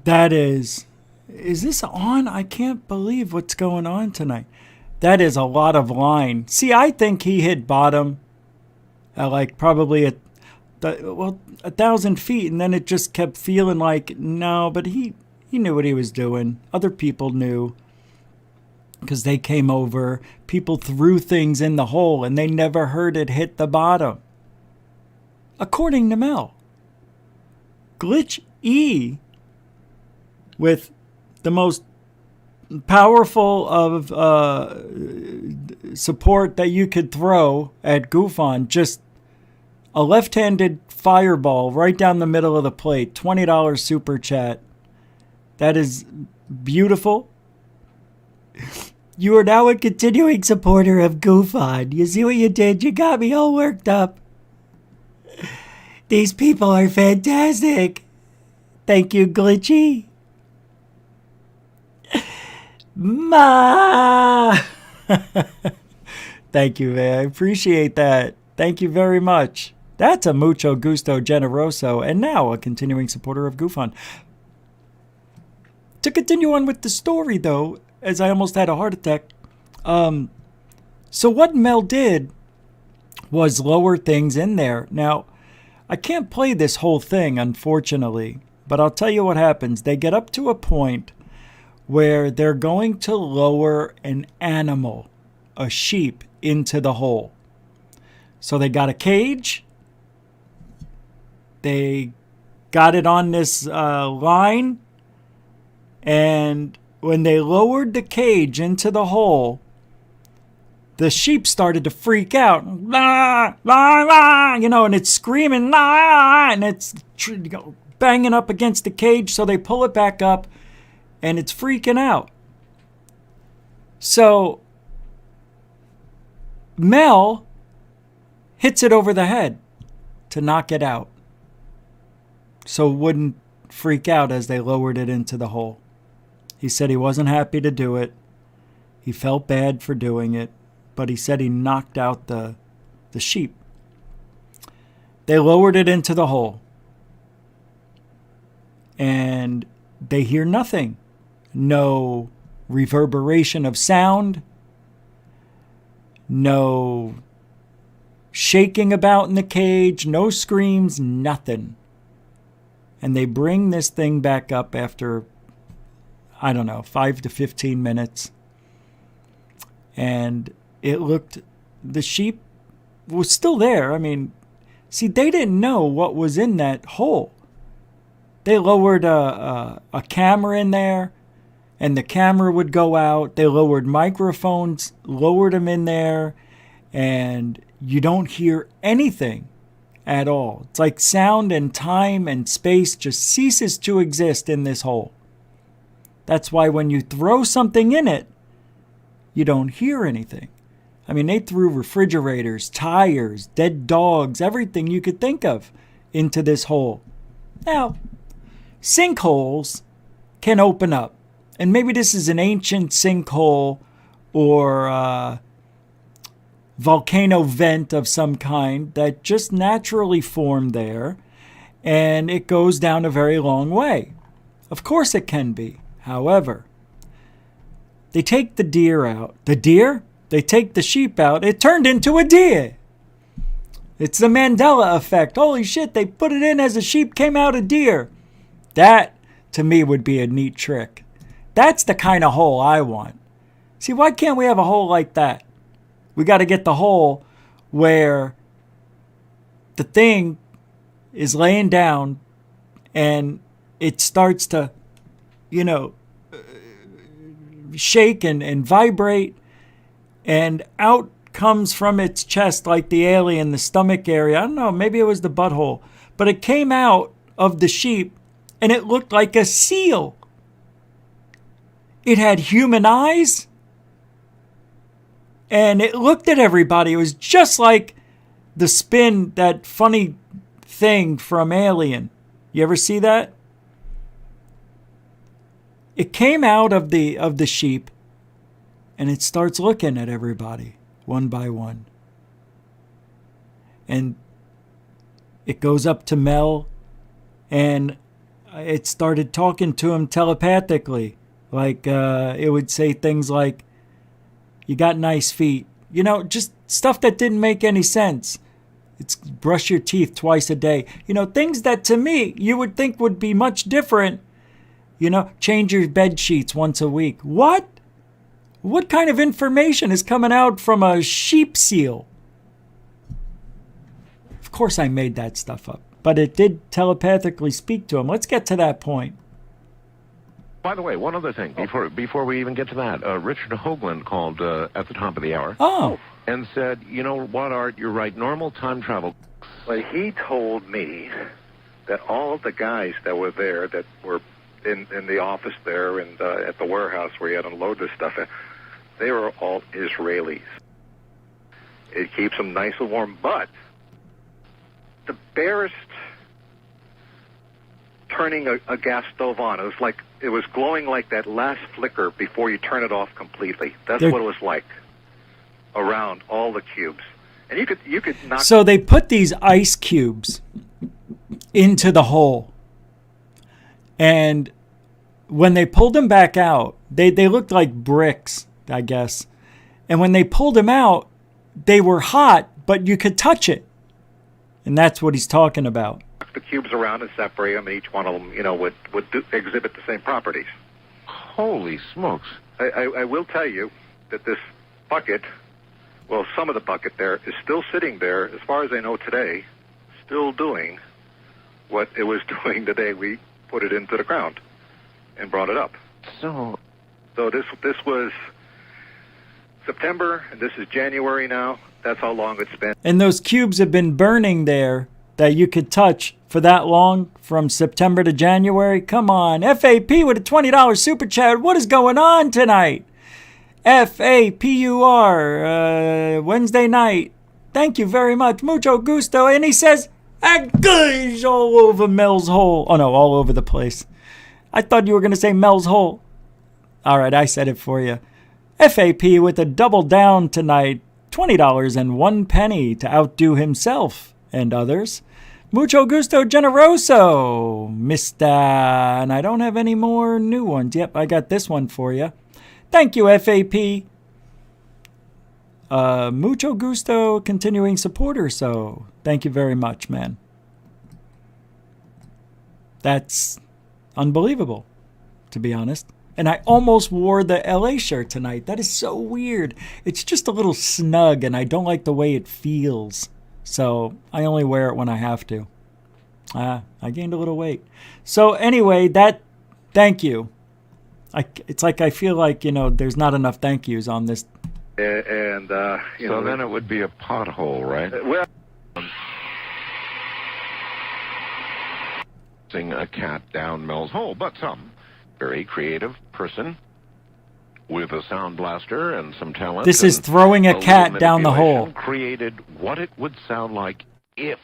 That is this on? I can't believe what's going on tonight. That is a lot of line. See, I think he hit bottom at like probably 1,000 feet, and then it just kept feeling like, no, but he He knew what he was doing. Other people knew. Because they came over. People threw things in the hole and they never heard it hit the bottom. According to Mel. Glitch E, with the most powerful of support that you could throw at Goofon, just a left-handed fireball right down the middle of the plate, $20 super chat. That is beautiful. You are now a continuing supporter of Goofon. You see what you did? You got me all worked up. These people are fantastic. Thank you, Glitchy. Ma! Thank you, man. I appreciate that. Thank you very much. That's a mucho gusto generoso, and now a continuing supporter of Goofon. To continue on with the story, though, as I almost had a heart attack, so what Mel did was lower things in there. Now, I can't play this whole thing, unfortunately, but I'll tell you what happens. They get up to a point where they're going to lower an animal, a sheep, into the hole. So they got a cage. They got it on this line. And when they lowered the cage into the hole, the sheep started to freak out. La, la, la, you know, and it's screaming, la, and it's banging up against the cage. So they pull it back up, and it's freaking out. So Mel hits it over the head to knock it out, so it wouldn't freak out as they lowered it into the hole. He said he wasn't happy to do it. He felt bad for doing it, but he said he knocked out the sheep. They lowered it into the hole, and they hear nothing. No reverberation of sound. No shaking about in the cage. No screams. Nothing. And they bring this thing back up after, I don't know, 5 to 15 minutes. And it looked, the sheep was still there. I mean, see, they didn't know what was in that hole. They lowered a camera in there, and the camera would go out. They lowered microphones, lowered them in there, and you don't hear anything at all. It's like sound and time and space just ceases to exist in this hole. That's why when you throw something in it, you don't hear anything. I mean, they threw refrigerators, tires, dead dogs, everything you could think of into this hole. Now, sinkholes can open up. And maybe this is an ancient sinkhole or volcano vent of some kind that just naturally formed there, and it goes down a very long way. Of course it can be. However, they take the deer out. The deer? They take the sheep out. It turned into a deer. It's the Mandela effect. Holy shit, they put it in as a sheep, came out a deer. That, to me, would be a neat trick. That's the kind of hole I want. See, why can't we have a hole like that? We got to get the hole where the thing is laying down and it starts to, shake and vibrate, and out comes from its chest like the alien, the stomach area. I don't know, maybe it was the butthole. But it came out of the sheep and it looked like a seal. It had human eyes. And it looked at everybody. It was just like the spin, that funny thing from Alien. You ever see that? It came out of the sheep, and it starts looking at everybody one by one. And it goes up to Mel, and it started talking to him telepathically. Like, it would say things like, "You got nice feet." Just stuff that didn't make any sense. It's brush your teeth twice a day. Things that to me you would think would be much different You know, change your bed sheets once a week. What? What kind of information is coming out from a sheep seal? Of course I made that stuff up, but it did telepathically speak to him. Let's get to that point. By the way, one other thing before we even get to that, Richard Hoagland called at the top of the hour. Oh. And said, you know what, Art, you're right, normal time travel. But he told me that all of the guys that were there, that were in the office there and at the warehouse where he had to unload this stuff in, they were all Israelis. It keeps them nice and warm, but the barest turning a gas stove on, it was glowing like that last flicker before you turn it off completely. That's what it was like around all the cubes. And you could knock. So they put these ice cubes into the hole. And when they pulled them back out, they looked like bricks, I guess. And when they pulled them out, they were hot, but you could touch it. And that's what he's talking about. The cubes around and separate them, and each one of them, would exhibit the same properties. Holy smokes. I will tell you that this bucket, well, some of the bucket there is still sitting there, as far as I know today, still doing what it was doing the day we put it into the ground and brought it up. So this was September, and this is January now. That's how long it's been. And those cubes have been burning there that you could touch for that long, from September to January. Come on. FAP with a $20 super chat. What is going on tonight? FAPUR, Wednesday night. Thank you very much. Mucho gusto. And he says, "Agage all over Mel's Hole." Oh, no, all over the place. I thought you were going to say Mel's Hole. All right, I said it for you. FAP with a double down tonight. $20 and 1 penny to outdo himself and others. Mucho gusto generoso, Mr. And I don't have any more new ones. Yep, I got this one for you. Thank you, FAP. Mucho gusto continuing supporter, so thank you very much, man. That's unbelievable, to be honest. And I almost wore the LA shirt tonight. That is so weird. It's just a little snug, and I don't like the way it feels. So I only wear it when I have to. I gained a little weight. So anyway, thank you. It's like I feel like, there's not enough thank yous on this. And so then it would be a pothole, right? Well, sing a cat down Mel's Hole, but some very creative person with a sound blaster and some talent. This is throwing a cat down the hole. Created what it would sound like if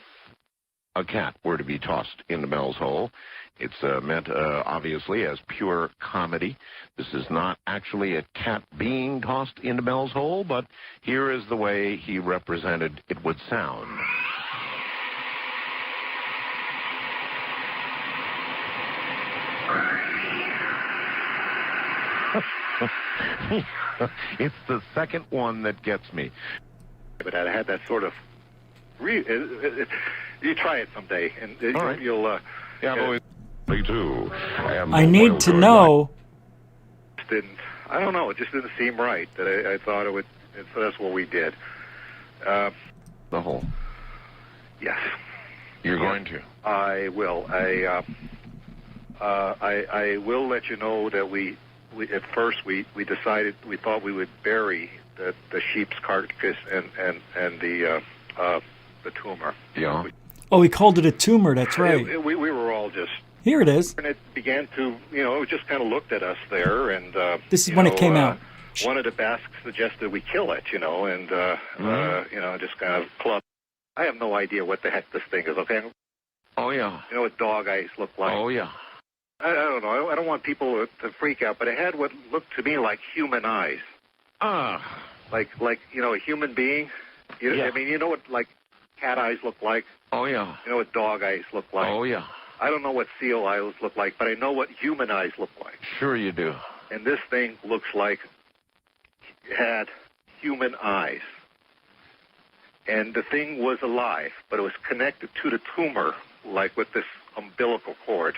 a cat were to be tossed into Mel's Hole. It's meant, obviously, as pure comedy. This is not actually a cat being tossed into Mel's Hole, but here is the way he represented it would sound. It's the second one that gets me. But I had that sort of... you try it someday, and right. you'll... Yeah, I've always... Me too. I need to know... I don't know, it just didn't seem right that I thought it would... So that's what we did. The hole. Yes. You're going to? I will. I will let you know that we at first we decided, we thought we would bury the sheep's carcass and the tumor. Yeah. Oh, he called it a tumor. That's right. We were all just... Here it is. And it began to, it just kind of looked at us there, and... this is when it came out. One of the Basques suggested we kill it, and, just kind of club. I have no idea what the heck this thing is, okay? Oh, yeah. You know what dog eyes look like? Oh, yeah. I don't know. I don't want people to freak out, but it had what looked to me like human eyes. Ah. Like a human being. Yeah. I mean, you know what, like, cat eyes look like? Oh, yeah. You know what dog eyes look like? Oh, yeah. I don't know what seal eyes look like, but I know what human eyes look like. Sure you do. And this thing looks like it had human eyes. And the thing was alive, but it was connected to the tumor, like with this umbilical cord.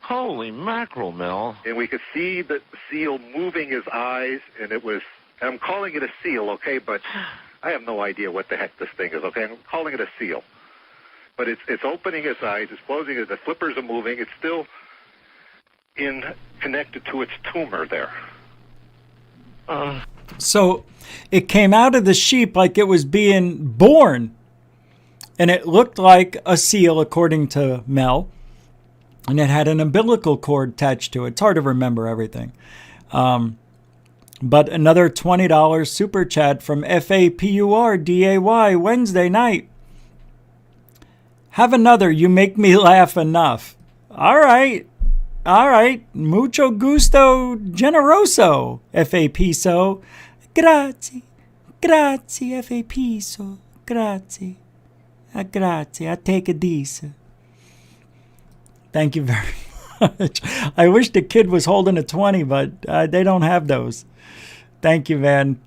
Holy mackerel, Mel. And we could see the seal moving his eyes, and it was, I'm calling it a seal, okay, but I have no idea what the heck this thing is, okay? I'm calling it a seal. But it's opening its eyes, it's closing it, the flippers are moving, it's still connected to its tumor there. So it came out of the sheep like it was being born. And it looked like a seal, according to Mel. And it had an umbilical cord attached to it. It's hard to remember everything. But another $20 super chat from FAPURDAY Wednesday night. Have another. You make me laugh enough. All right. All right. Mucho gusto generoso. FAPiso. Grazie. Grazie, FAPiso. Grazie. Grazie. I take a decent. Thank you very much. I wish the kid was holding a 20, but they don't have those. Thank you, man.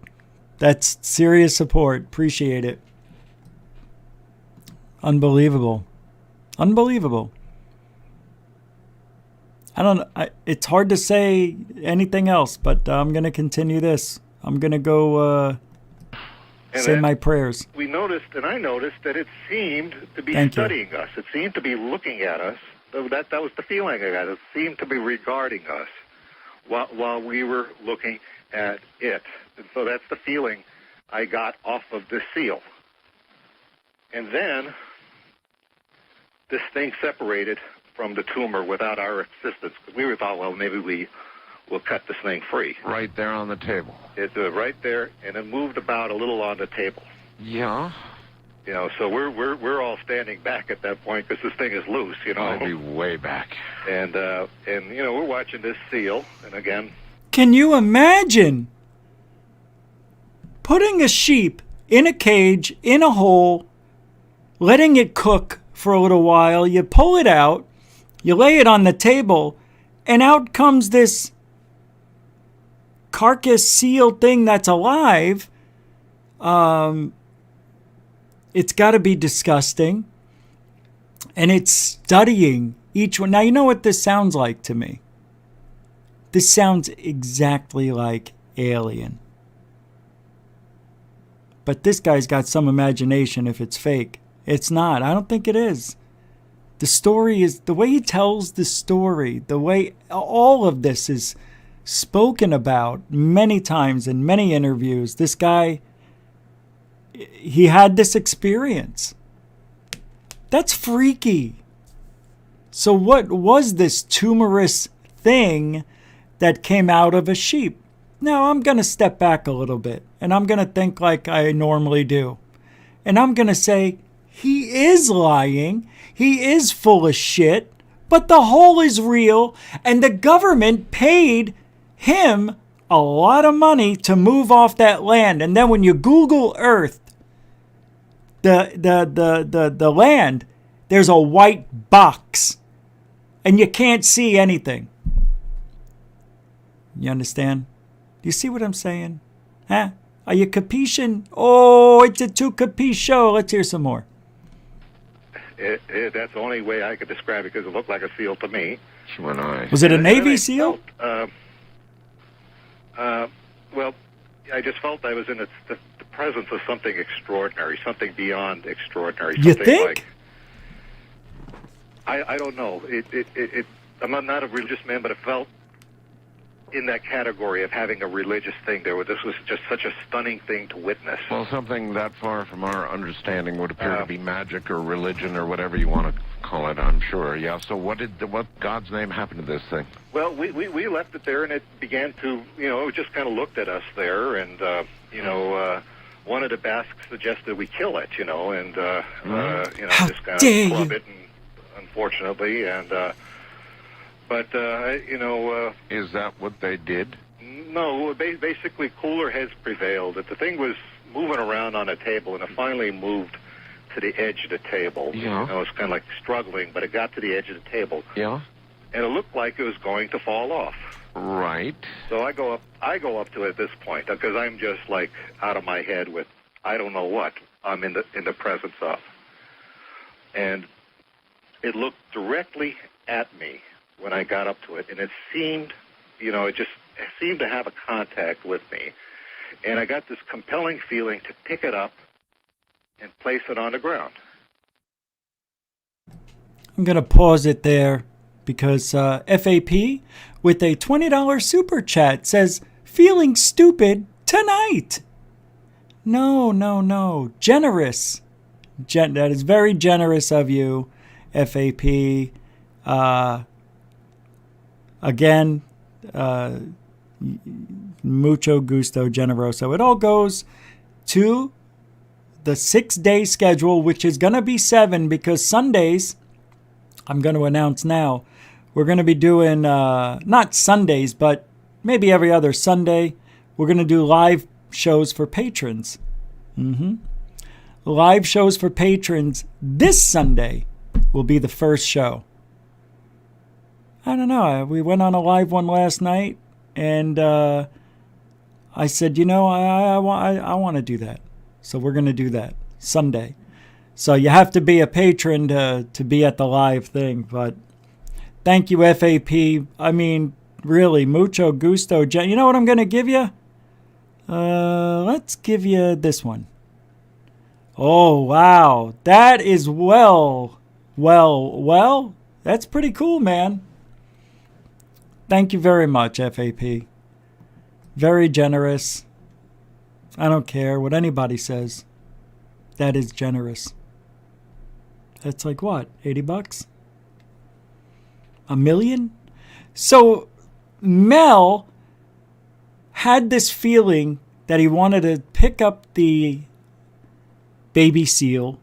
That's serious support. Appreciate it. Unbelievable. Unbelievable. I don't know. It's hard to say anything else, but I'm going to continue this. I'm going to go say my prayers. We noticed, and I noticed, that it seemed to be studying us. It seemed to be looking at us. That was the feeling I got. It seemed to be regarding us while we were looking at it. And so that's the feeling I got off of this seal. And then this thing separated from the tumor without our assistance. We thought, well, maybe we'll cut this thing free. Right there on the table. It's right there, and it moved about a little on the table. Yeah. You know, so we're all standing back at that point because this thing is loose. You know, I'll be way back. And you know, we're watching this seal, and again. Can you imagine putting a sheep in a cage in a hole, letting it cook for a little while? You pull it out, you lay it on the table, and out comes this carcass seal thing that's alive. It's got to be disgusting. And it's studying each one. Now, you know what this sounds like to me? This sounds exactly like Alien. But this guy's got some imagination if it's fake. It's not. I don't think it is. The story is, the way he tells the story, the way all of this is spoken about many times in many interviews. This guy, he had this experience. That's freaky. So what was this tumorous thing that came out of a sheep? Now I'm going to step back a little bit and I'm going to think like I normally do. And I'm going to say, he is lying. He is full of shit. But the hole is real. And the government paid him a lot of money to move off that land. And then when you Google Earth, the land, there's a white box. And you can't see anything. You understand? Do you see what I'm saying? Huh? Are you capiscing? Oh, it's a too capiche show. Let's hear some more. That's the only way I could describe it because it looked like a seal to me. Was it a Navy SEAL? Well, I just felt I was in the presence of something extraordinary, something beyond extraordinary. You something think? Like, I don't know. I'm not a religious man, but it felt in that category of having a religious thing there. This was just such a stunning thing to witness. Well, something that far from our understanding would appear to be magic or religion or whatever you want to call it, I'm sure. Yeah, so what God's name happened to this thing? Well, we left it there, and it began to, it just kind of looked at us there, and, one of the Basques suggested we kill it, and, just kind of club it, and, unfortunately, and, Is that what they did? No, basically cooler heads prevailed. The thing was moving around on a table, and it finally moved to the edge of the table. Yeah. It was kind of like struggling, but it got to the edge of the table. Yeah. And it looked like it was going to fall off. Right. So I go up to it at this point because I'm just like out of my head with I don't know what I'm in the presence of. And it looked directly at me when I got up to it, and it seemed, it just seemed to have a contact with me. And I got this compelling feeling to pick it up and place it on the ground. I'm going to pause it there because FAP with a $20 super chat says, feeling stupid tonight. No. Generous. That is very generous of you, FAP. Again, mucho gusto, generoso. It all goes to the 6-day schedule, which is going to be 7 because Sundays, I'm going to announce now, we're going to be doing, not Sundays, but maybe every other Sunday, we're going to do live shows for patrons. Live shows for patrons this Sunday will be the first show. I don't know. We went on a live one last night, and I said, I want to do that. So we're going to do that Sunday. So you have to be a patron to be at the live thing. But thank you, FAP. I mean, really, mucho gusto. You know what I'm going to give you? Let's give you this one. Oh, wow. That is well. That's pretty cool, man. Thank you very much, FAP. Very generous. I don't care what anybody says. That is generous. That's like what? $80? $1 million? So Mel had this feeling that he wanted to pick up the baby seal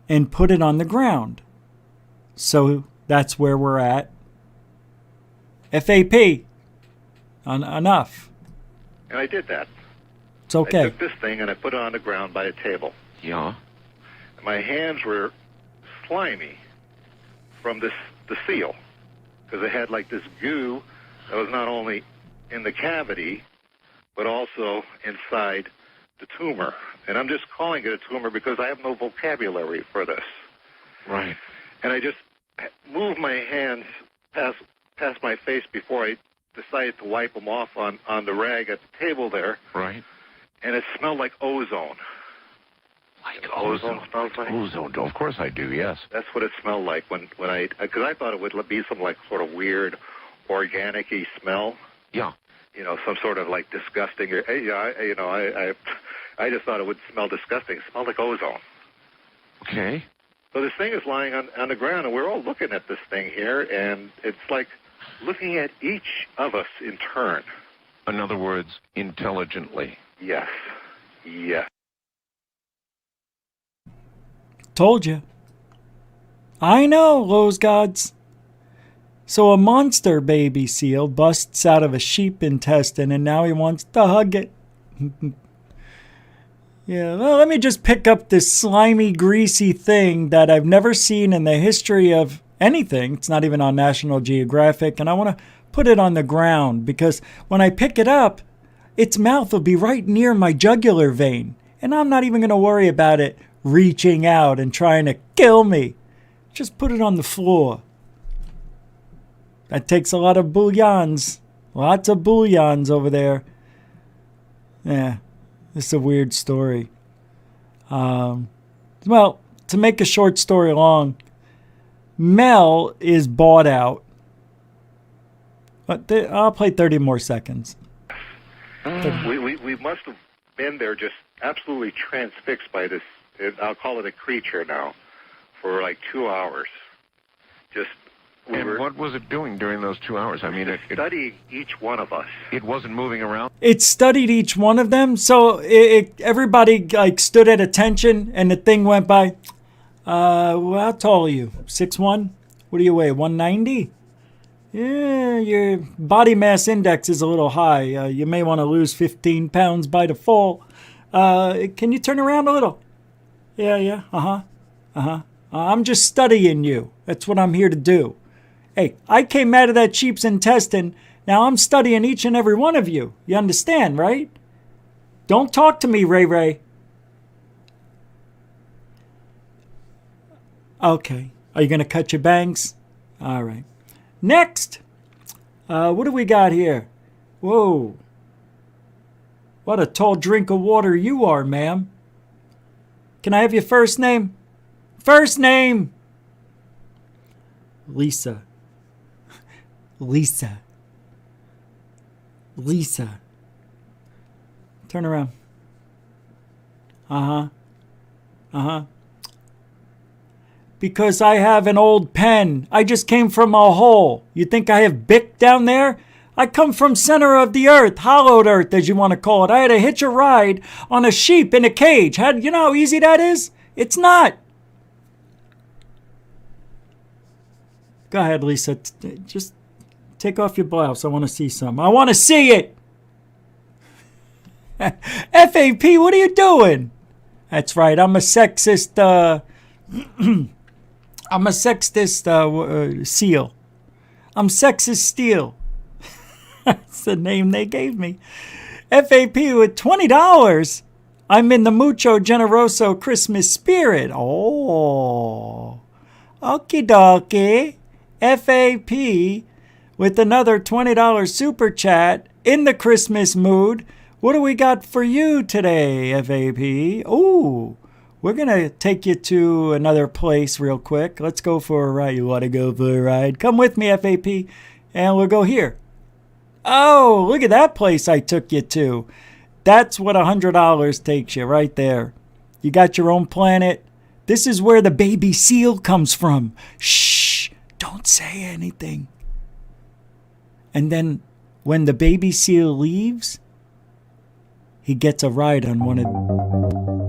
and put it on the ground. So that's where we're at. FAP. Enough. And I did that. It's okay. I took this thing and I put it on the ground by a table. Yeah. My hands were slimy from the seal because it had like this goo that was not only in the cavity but also inside the tumor. And I'm just calling it a tumor because I have no vocabulary for this. Right. And I just moved my hands past my face before I decided to wipe them off on the rag at the table there. Right. And it smelled like ozone. Like ozone smells like? Ozone, of course I do, yes. That's what it smelled like because I thought it would be some like sort of weird organic-y smell. Yeah. Some sort of like disgusting. I just thought it would smell disgusting. It smelled like ozone. Okay. So this thing is lying on the ground, and we're all looking at this thing here, and it's like looking at each of us in turn. In other words, intelligently. Yes. Told you. I know, Lowe's gods. So a monster baby seal busts out of a sheep intestine, and now he wants to hug it. Yeah, well, let me just pick up this slimy, greasy thing that I've never seen in the history of anything. It's not even on National Geographic, and I want to put it on the ground because when I pick it up, its mouth will be right near my jugular vein, and I'm not even going to worry about it reaching out and trying to kill me. Just put it on the floor. That takes a lot of bouillons. Lots of bouillons over there. Yeah, this is a weird story. Well, to make a short story long, Mel is bought out. But I'll play 30 more seconds. We must have been there just absolutely transfixed by this, I'll call it a creature now, for like 2 hours. What was it doing during those 2 hours? I mean, it studied each one of us. It wasn't moving around? It studied each one of them, so everybody like stood at attention, and the thing went by. Well, how tall are you? 6'1"? What do you weigh, 190? Yeah, your body mass index is a little high. You may want to lose 15 pounds by the fall. Can you turn around a little? Yeah, I'm just studying you. That's what I'm here to do. Hey, I came out of that sheep's intestine. Now I'm studying each and every one of you. You understand, right? Don't talk to me, Ray Ray. Okay. Are you going to cut your bangs? All right. Next, what do we got here? Whoa. What a tall drink of water you are, ma'am. Can I have your first name? First name! Lisa. Lisa. Lisa. Turn around. Uh-huh. Uh-huh. Because I have an old pen. I just came from a hole. You think I have Bic down there? I come from center of the earth, hollowed earth, as you want to call it. I had to hitch a ride on a sheep in a cage. You know how easy that is? It's not. Go ahead, Lisa. Just take off your blouse. I want to see some. I want to see it. FAP, what are you doing? That's right. I'm a sexist. I'm a sexist seal. I'm sexist steel. That's the name they gave me. FAP with $20. I'm in the Mucho Generoso Christmas spirit. Oh. Okie dokie. FAP with another $20 super chat in the Christmas mood. What do we got for you today, FAP? Ooh. We're going to take you to another place real quick. Let's go for a ride. You want to go for a ride? Come with me, FAP, and we'll go here. Oh, look at that place I took you to. That's what $100 takes you right there. You got your own planet. This is where the baby seal comes from. Shh, don't say anything. And then when the baby seal leaves, he gets a ride on one of...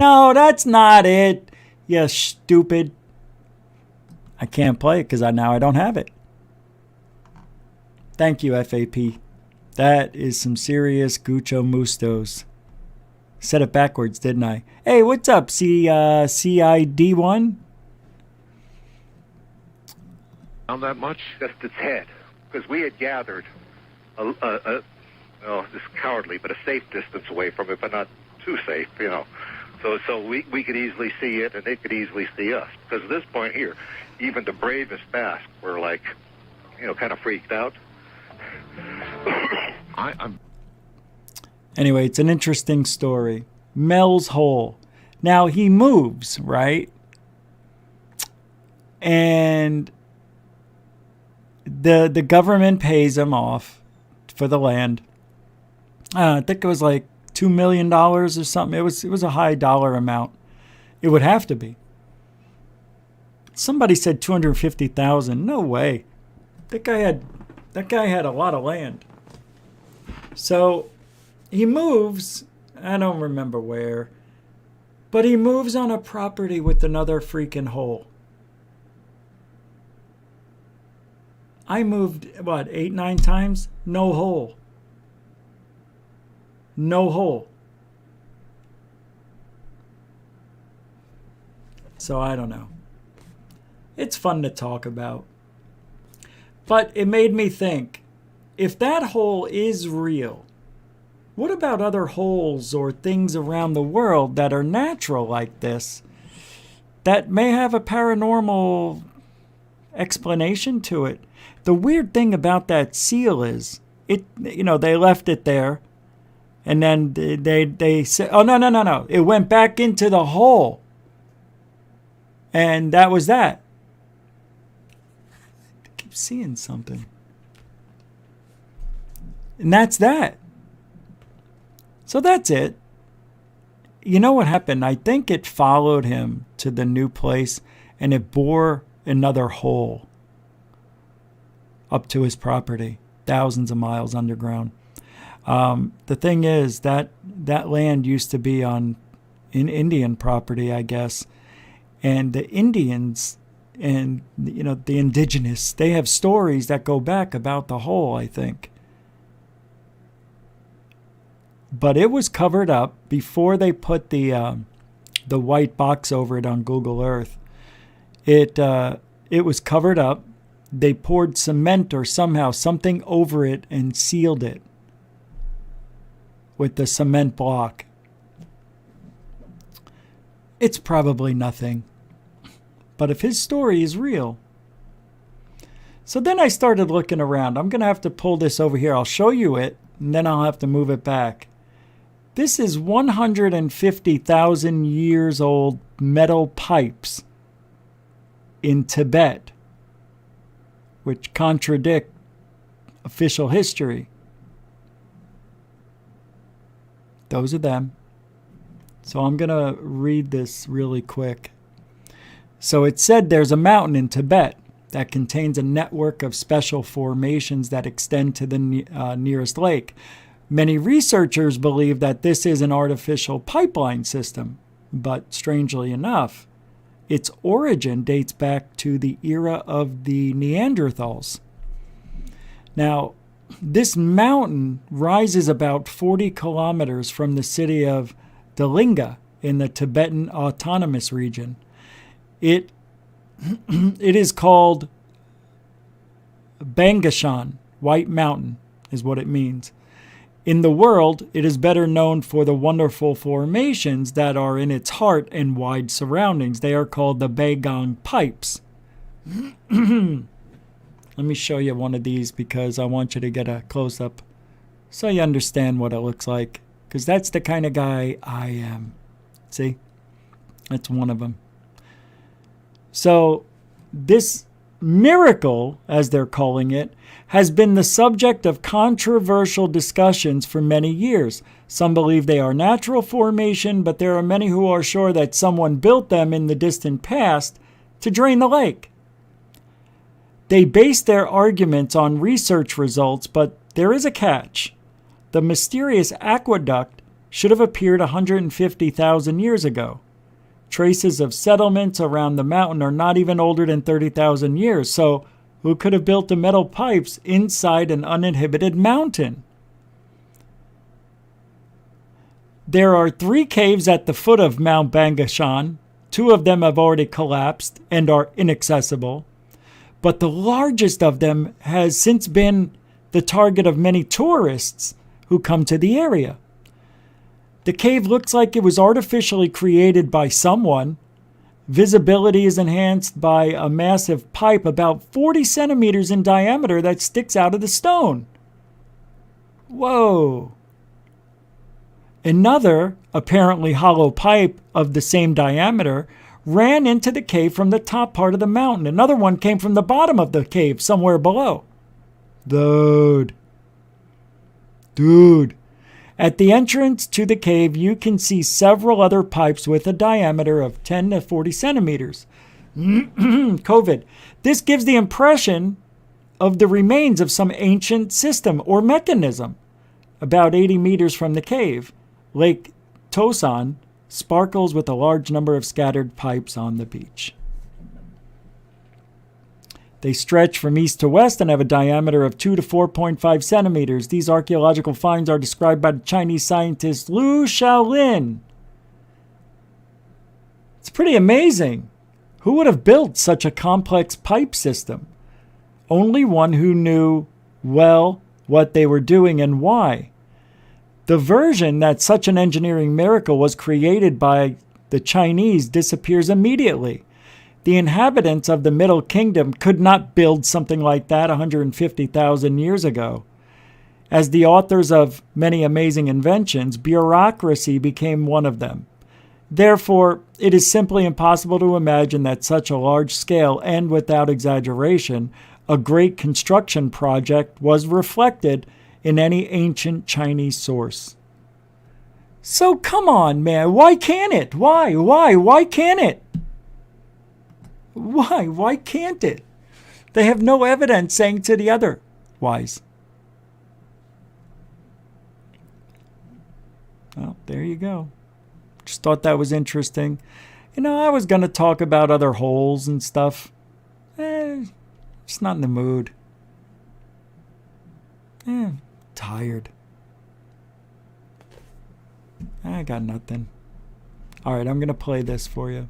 No, that's not it. You stupid. I can't play it because now I don't have it. Thank you, FAP. That is some serious Gucho Mustos. Said it backwards, didn't I? Hey, what's up, CID1? Found that much? Just its head. Because we had gathered, well, this cowardly, but a safe distance away from it, but not too safe, you know. So we could easily see it, and they could easily see us. Because at this point here, even the bravest Basque were like, you know, kind of freaked out. Anyway, it's an interesting story. Mel's Hole. Now, he moves, right? And the government pays him off for the land. I think it was like $2 million or something. It was a high dollar amount. It would have to be. Somebody said 250,000. No way. That guy had a lot of land. So he moves. I don't remember where, but he moves on a property with another freaking hole. I moved, 8, 9 times? No hole. No hole. So I don't know. It's fun to talk about. But it made me think, if that hole is real, what about other holes or things around the world that are natural like this that may have a paranormal explanation to it? The weird thing about that seal is, they left it there, and then they said, oh, no. It went back into the hole. And that was that. I keep seeing something. And that's that. So that's it. You know what happened? I think it followed him to the new place, and it bore another hole up to his property, thousands of miles underground. The thing is that land used to be in Indian property, I guess. And the Indians and, the indigenous, they have stories that go back about the hole, I think. But it was covered up before they put the white box over it on Google Earth. It was covered up. They poured cement or somehow something over it and sealed it with the cement block. It's probably nothing. But if his story is real. So then I started looking around. I'm going to have to pull this over here. I'll show you it, and then I'll have to move it back. This is 150,000 years old metal pipes in Tibet, which contradict official history. Those are them. So I'm going to read this really quick. So it said there's a mountain in Tibet that contains a network of special formations that extend to the nearest lake. Many researchers believe that this is an artificial pipeline system, but strangely enough, its origin dates back to the era of the Neanderthals. Now, this mountain rises about 40 kilometers from the city of Dalinga in the Tibetan Autonomous Region. It is called Bangashan, White Mountain, is what it means. In the world, it is better known for the wonderful formations that are in its heart and wide surroundings. They are called the Bagong Pipes. Let me show you one of these because I want you to get a close-up so you understand what it looks like. Because that's the kind of guy I am. See? That's one of them. So this miracle, as they're calling it, has been the subject of controversial discussions for many years. Some believe they are natural formation, but there are many who are sure that someone built them in the distant past to drain the lake. They base their arguments on research results, but there is a catch. The mysterious aqueduct should have appeared 150,000 years ago. Traces of settlements around the mountain are not even older than 30,000 years, so who could have built the metal pipes inside an uninhabited mountain? There are 3 caves at the foot of Mount Bangashan. 2 of them have already collapsed and are inaccessible, but the largest of them has since been the target of many tourists who come to the area. The cave looks like it was artificially created by someone. Visibility is enhanced by a massive pipe about 40 centimeters in diameter that sticks out of the stone. Whoa. Another, apparently hollow pipe of the same diameter, ran into the cave from the top part of the mountain. Another one came from the bottom of the cave, somewhere below. Dude. At the entrance to the cave, you can see several other pipes with a diameter of 10 to 40 centimeters. COVID. This gives the impression of the remains of some ancient system or mechanism. About 80 meters from the cave, Lake Tosan sparkles with a large number of scattered pipes on the beach. They stretch from east to west and have a diameter of 2 to 4.5 centimeters. These archaeological finds are described by the Chinese scientist Liu Shaolin. It's pretty amazing. Who would have built such a complex pipe system? Only one who knew, well, what they were doing and why. The version that such an engineering miracle was created by the Chinese disappears immediately. The inhabitants of the Middle Kingdom could not build something like that 150,000 years ago. As the authors of many amazing inventions, bureaucracy became one of them. Therefore, it is simply impossible to imagine that such a large scale and, without exaggeration, a great construction project was reflected in any ancient Chinese source. So come on, man. Why can't it? Why can't it? Why can't it? They have no evidence saying to the other whys. Well, there you go. Just thought that was interesting. You know, I was going to talk about other holes and stuff. Just not in the mood. Tired. I got nothing. All right, I'm going to play this for you.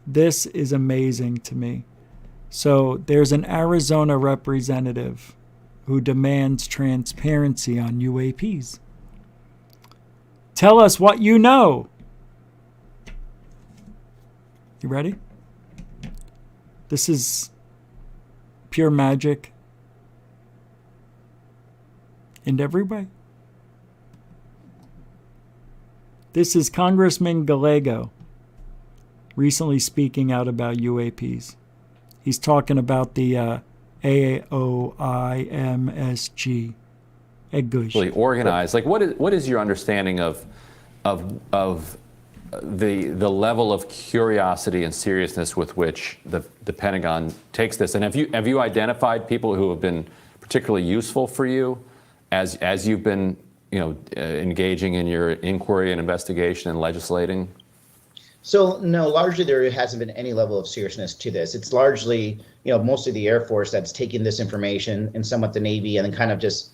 This is amazing to me. So there's an Arizona representative who demands transparency on UAPs. Tell us what you know. You ready? This is pure magic in every way. This is Congressman Gallego recently speaking out about UAPs. He's talking about the AOIMSG. Really organized. Like, what is your understanding of the level of curiosity and seriousness with which the Pentagon takes this? And have you identified people who have been particularly useful for you as you've been engaging in your inquiry and investigation and legislating? So no, largely there hasn't been any level of seriousness to this. It's largely mostly the Air Force that's taking this information, and somewhat the Navy, and then kind of just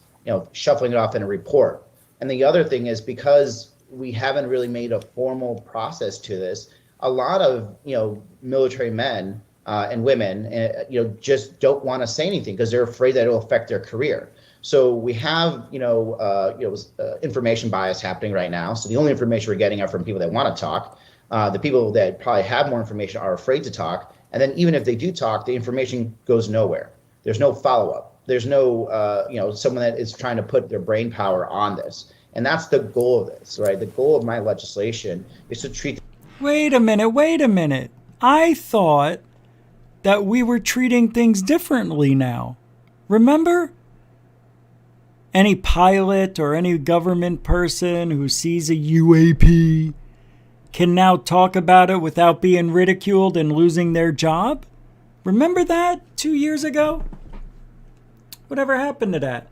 shuffling it off in a report. And the other thing is, because we haven't really made a formal process to this, a lot of military men and women just don't want to say anything because they're afraid that it'll affect their career. So we have information bias happening right now. So the only information we're getting are from people that want to talk. The people that probably have more information are afraid to talk. And then even if they do talk, the information goes nowhere. There's no follow-up. There's no, someone that is trying to put their brain power on this. And that's the goal of this, right? The goal of my legislation is to treat... Wait a minute. I thought that we were treating things differently now. Remember? Any pilot or any government person who sees a UAP can now talk about it without being ridiculed and losing their job? Remember that 2 years ago? Whatever happened to that?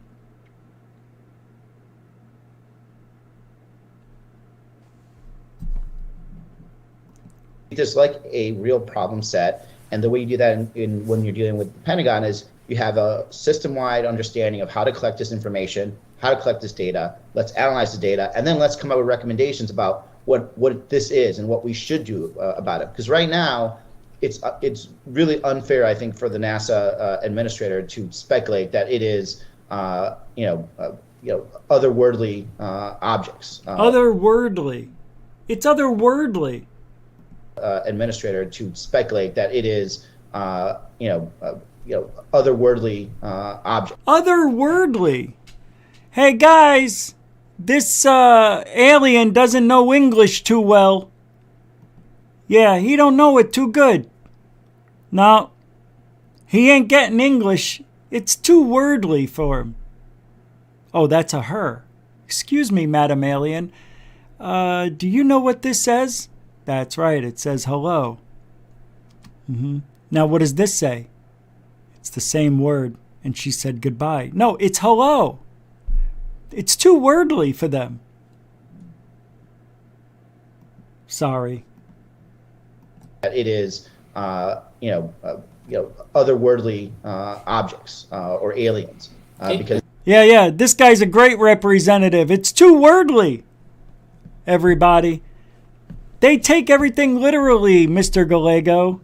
Just like a real problem set, and the way you do that when you're dealing with the Pentagon is you have a system-wide understanding of how to collect this information, how to collect this data. Let's analyze the data, and then let's come up with recommendations about what this is and what we should do about it. Because right now, it's really unfair, I think, for the NASA administrator to speculate that it is, otherworldly objects. Otherworldly. It's otherworldly. Administrator to speculate that it is, otherworldly objects. Otherworldly. Hey guys, this alien doesn't know English too well. Yeah, he don't know it too good. No, he ain't getting English. It's too wordly for him. Oh, that's a her. Excuse me, Madam Alien. Do you know what this says? That's right, it says hello. Now, what does this say? It's the same word, and she said goodbye. No, it's hello. It's too wordly for them. Sorry. It is, otherworldly objects or aliens. Because Yeah, this guy's a great representative. It's too wordly, everybody. They take everything literally, Mr. Gallego.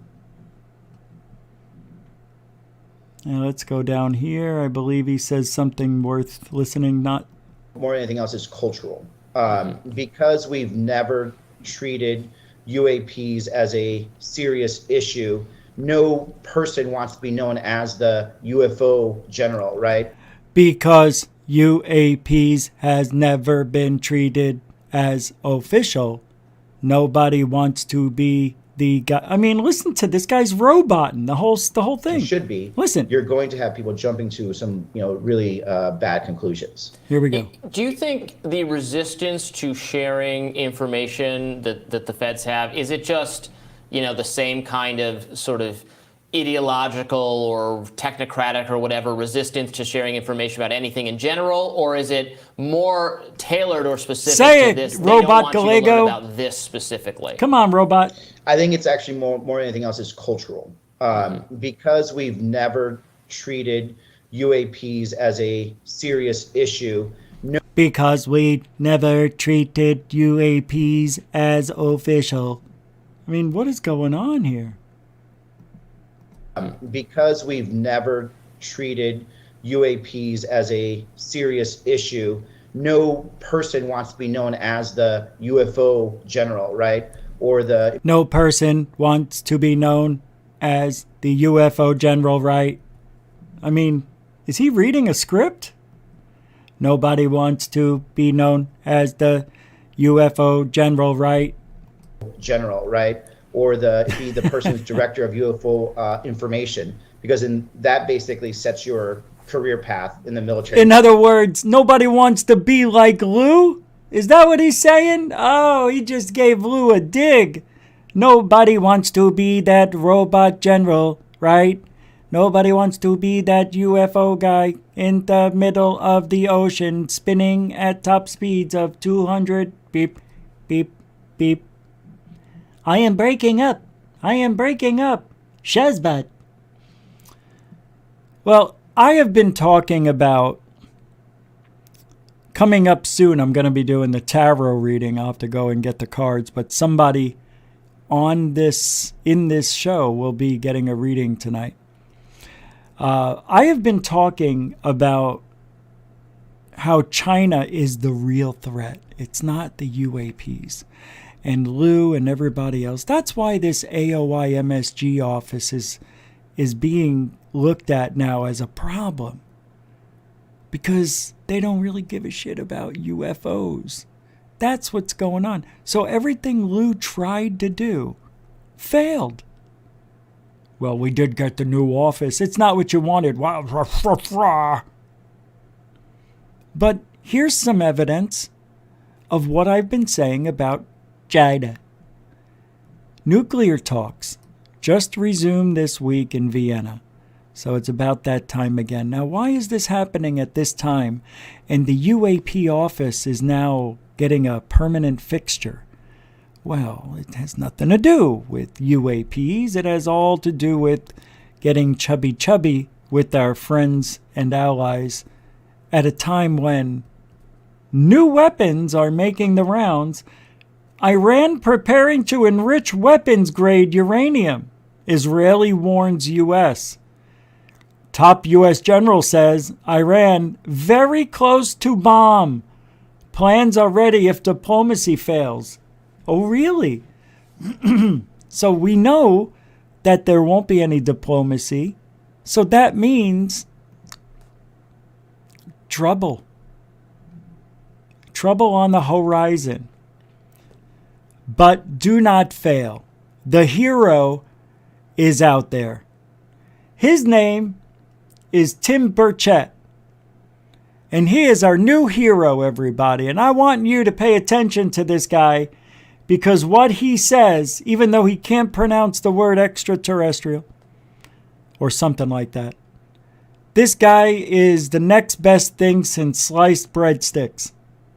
Now let's go down here. I believe he says something worth listening, not... More than anything else is cultural. Because we've never treated UAPs as a serious issue, no person wants to be known as the UFO general, right? Because UAPs has never been treated as official. Nobody wants to be the guy. I mean, listen to this guy's roboting the whole thing. It should be. Listen, you're going to have people jumping to some, really bad conclusions. Here we go. Do you think the resistance to sharing information that the feds have, is it just, the same kind of sort of ideological or technocratic or whatever resistance to sharing information about anything in general, or is it more tailored or specific to this? Robot Gallego. They don't want you to learn about this specifically. Come on, Robot. I think it's actually more than anything else is cultural. Because we've never treated UAPs as a serious issue. Because we never treated UAPs as official. I mean, what is going on here? Because we've never treated UAPs as a serious issue, no person wants to be known as the UFO general, right? Or the... No person wants to be known as the UFO general, right? I mean, is he reading a script? Nobody wants to be known as the UFO general, right? General, right? Or be the person who's director of UFO information, because that basically sets your career path in the military. In other words, nobody wants to be like Lou? Is that what he's saying? Oh, he just gave Lou a dig. Nobody wants to be that robot general, right? Nobody wants to be that UFO guy in the middle of the ocean spinning at top speeds of 200 beep, beep, beep. I am breaking up. I am breaking up. Shazbot. Well, I have been talking about coming up soon. I'm going to be doing the tarot reading. I'll have to go and get the cards, but somebody in this show will be getting a reading tonight. I have been talking about how China is the real threat. It's not the UAPs. And Lou and everybody else. That's why this AOI MSG office is being looked at now as a problem. Because they don't really give a shit about UFOs. That's what's going on. So everything Lou tried to do failed. Well, we did get the new office. It's not what you wanted. But here's some evidence of what I've been saying about China. Nuclear talks just resumed this week in Vienna. So it's about that time again. Now, why is this happening at this time? And the UAP office is now getting a permanent fixture. Well, it has nothing to do with UAPs. It has all to do with getting chubby with our friends and allies at a time when new weapons are making the rounds. Iran preparing to enrich weapons-grade uranium. Israeli warns U.S. Top U.S. general says Iran very close to bomb. Plans are ready if diplomacy fails. Oh, really? So we know that there won't be any diplomacy. So that means trouble. Trouble on the horizon. But do not fail. The hero is out there. His name is Tim Burchett. And he is our new hero, everybody. And I want you to pay attention to this guy, because what he says, even though he can't pronounce the word extraterrestrial or something like that, this guy is the next best thing since sliced breadsticks.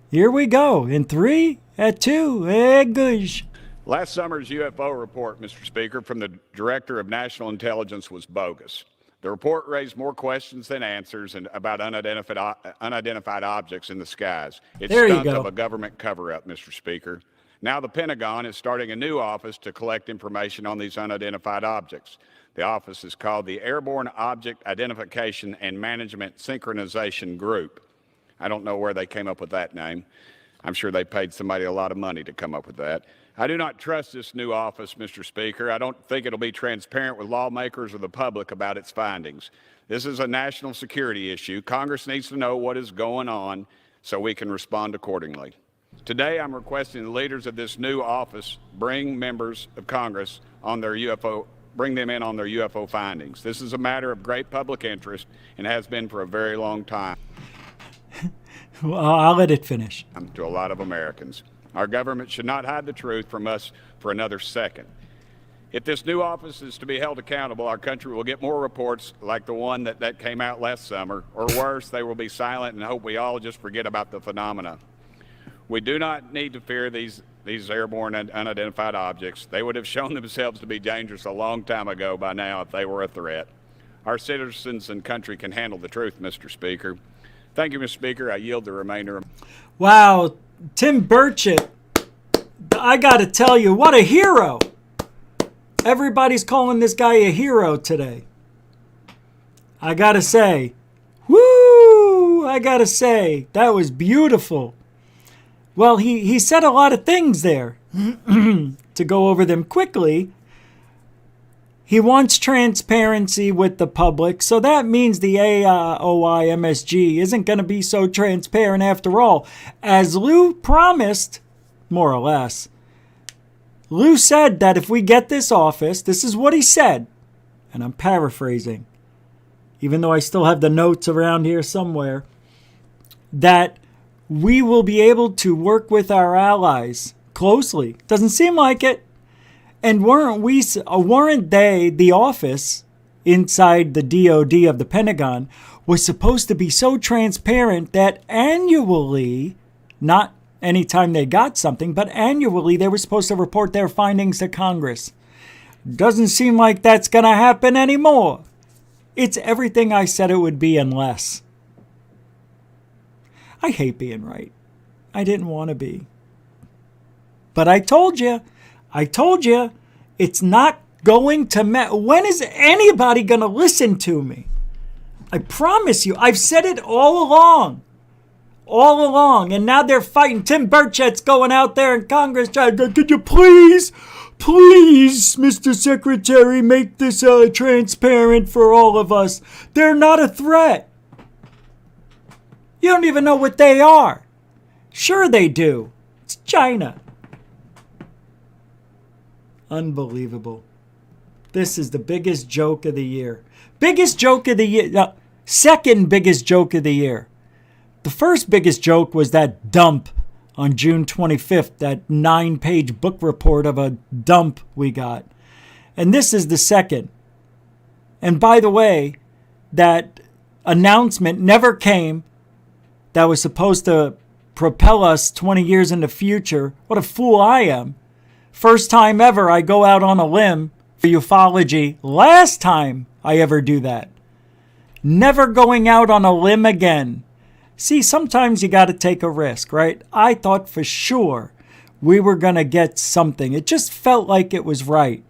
Here we go. In 3, at 2, gosh. Last summer's UFO report, Mr. Speaker, from the Director of National Intelligence was bogus. The report raised more questions than answers about unidentified objects in the skies. It's stunt of a government cover-up, Mr. Speaker. Now the Pentagon is starting a new office to collect information on these unidentified objects. The office is called the Airborne Object Identification and Management Synchronization Group. I don't know where they came up with that name. I'm sure they paid somebody a lot of money to come up with that. I do not trust this new office, Mr. Speaker. I don't think it'll be transparent with lawmakers or the public about its findings. This is a national security issue. Congress needs to know what is going on so we can respond accordingly. Today, I'm requesting the leaders of this new office bring members of Congress on their bring them in on their UFO findings. This is a matter of great public interest and has been for a very long time. Well, I'll let it finish. To a lot of Americans. Our government should not hide the truth from us for another second. If this new office is to be held accountable, our country will get more reports like the one that came out last summer, or worse, they will be silent and hope we all just forget about the phenomena. We do not need to fear these airborne and unidentified objects. They would have shown themselves to be dangerous a long time ago by now if they were a threat. Our citizens and country can handle the truth, Mr. Speaker. Thank you, Mr. Speaker. I yield the remainder. Wow, Tim Burchett, I got to tell you, what a hero. Everybody's calling this guy a hero today. I got to say, that was beautiful. Well, he said a lot of things there. To go over them quickly, He wants transparency with the public, so that means the AOIMSG isn't going to be so transparent after all. As Lou promised, more or less, Lou said that if we get this office, this is what he said, and I'm paraphrasing, even though I still have the notes around here somewhere, that we will be able to work with our allies closely. Doesn't seem like it. And weren't they, the office inside the DOD of the Pentagon, was supposed to be so transparent that annually, not anytime they got something, but annually they were supposed to report their findings to Congress. Doesn't seem like that's going to happen anymore. It's everything I said it would be and less. I hate being right. I didn't want to be. But I told you, it's not going to matter. When is anybody going to listen to me? I promise you, I've said it all along. And now they're fighting. Tim Burchett's going out there in Congress trying to, could you please, Mr. Secretary, make this transparent for all of us? They're not a threat. You don't even know what they are. Sure they do. It's China. Unbelievable. This is the biggest joke of the year. Biggest joke of the year. No, second biggest joke of the year. The first biggest joke was that dump on June 25th, that 9-page book report of a dump we got. And this is the second. And by the way, that announcement never came that was supposed to propel us 20 years in the future. What a fool I am. First time ever I go out on a limb for ufology. Last time I ever do that. Never going out on a limb again. See, sometimes you got to take a risk, right? I thought for sure we were going to get something. It just felt like it was right.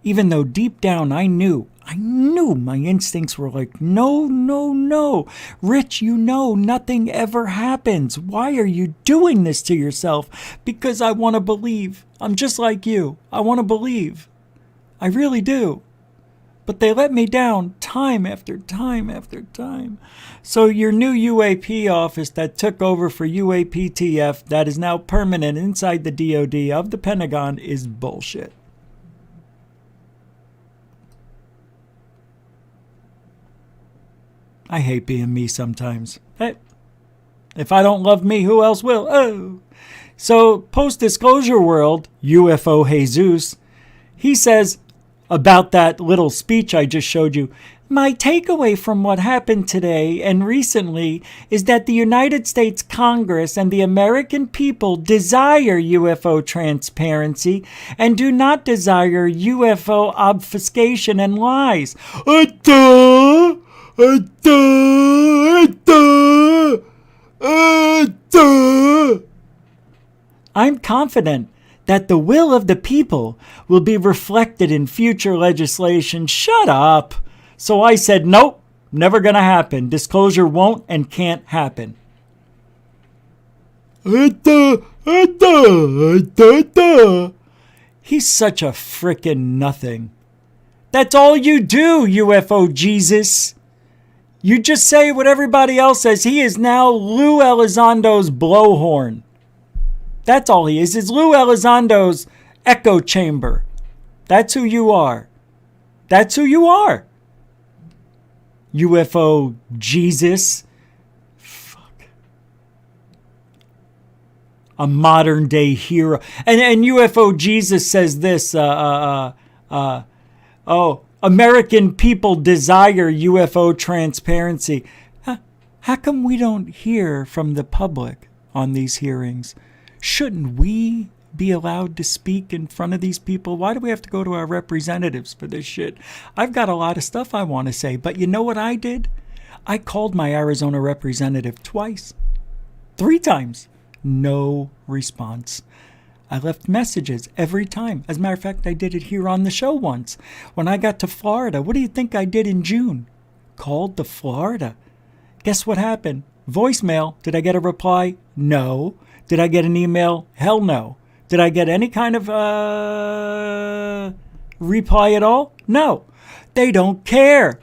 Even though deep down I knew my instincts were like, no. Rich, you know nothing ever happens. Why are you doing this to yourself? Because I want to believe. I'm just like you. I want to believe. I really do. But they let me down time after time after time. So your new UAP office that took over for UAPTF that is now permanent inside the DOD of the Pentagon is bullshit. I hate being me sometimes. Hey, if I don't love me, who else will? Oh. So, post-disclosure world, UFO Jesus, he says about that little speech I just showed you, my takeaway from what happened today and recently is that the United States Congress and the American people desire UFO transparency and do not desire UFO obfuscation and lies. I'm confident that the will of the people will be reflected in future legislation. Shut up. So I said, nope, never going to happen. Disclosure won't and can't happen. He's such a frickin' nothing. That's all you do, UFO Jesus. You just say what everybody else says. He is now Lou Elizondo's blowhorn. That's all he is. It's Lou Elizondo's echo chamber. That's who you are. That's who you are. UFO Jesus. Fuck. A modern day hero. And UFO Jesus says this, American people desire UFO transparency. How come we don't hear from the public on these hearings? Shouldn't we be allowed to speak in front of these people? Why do we have to go to our representatives for this shit? I've got a lot of stuff I want to say, but you know what I did? I called my Arizona representative twice. 3 times. No response. I left messages every time. As a matter of fact, I did it here on the show once. When I got to Florida, what do you think I did in June? Called to Florida. Guess what happened? Voicemail. Did I get a reply? No. Did I get an email? Hell no. Did I get any kind of reply at all? No. They don't care.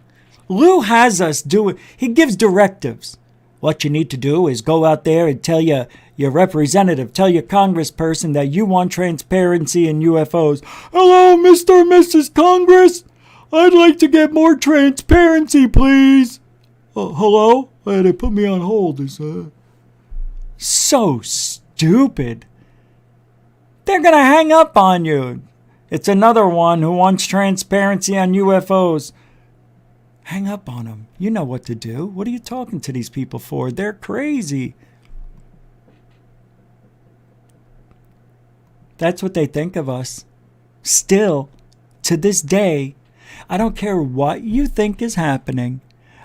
Lou has us do it. He gives directives. What you need to do is go out there and tell your representative, tell your congressperson that you want transparency in UFOs. Hello, Mr. and Mrs. Congress. I'd like to get more transparency, please. Hello? They put me on hold. So stupid. They're going to hang up on you. It's another one who wants transparency on UFOs. Hang up on them. You know what to do. What are you talking to these people for? They're crazy. That's what they think of us. Still, to this day, I don't care what you think is happening.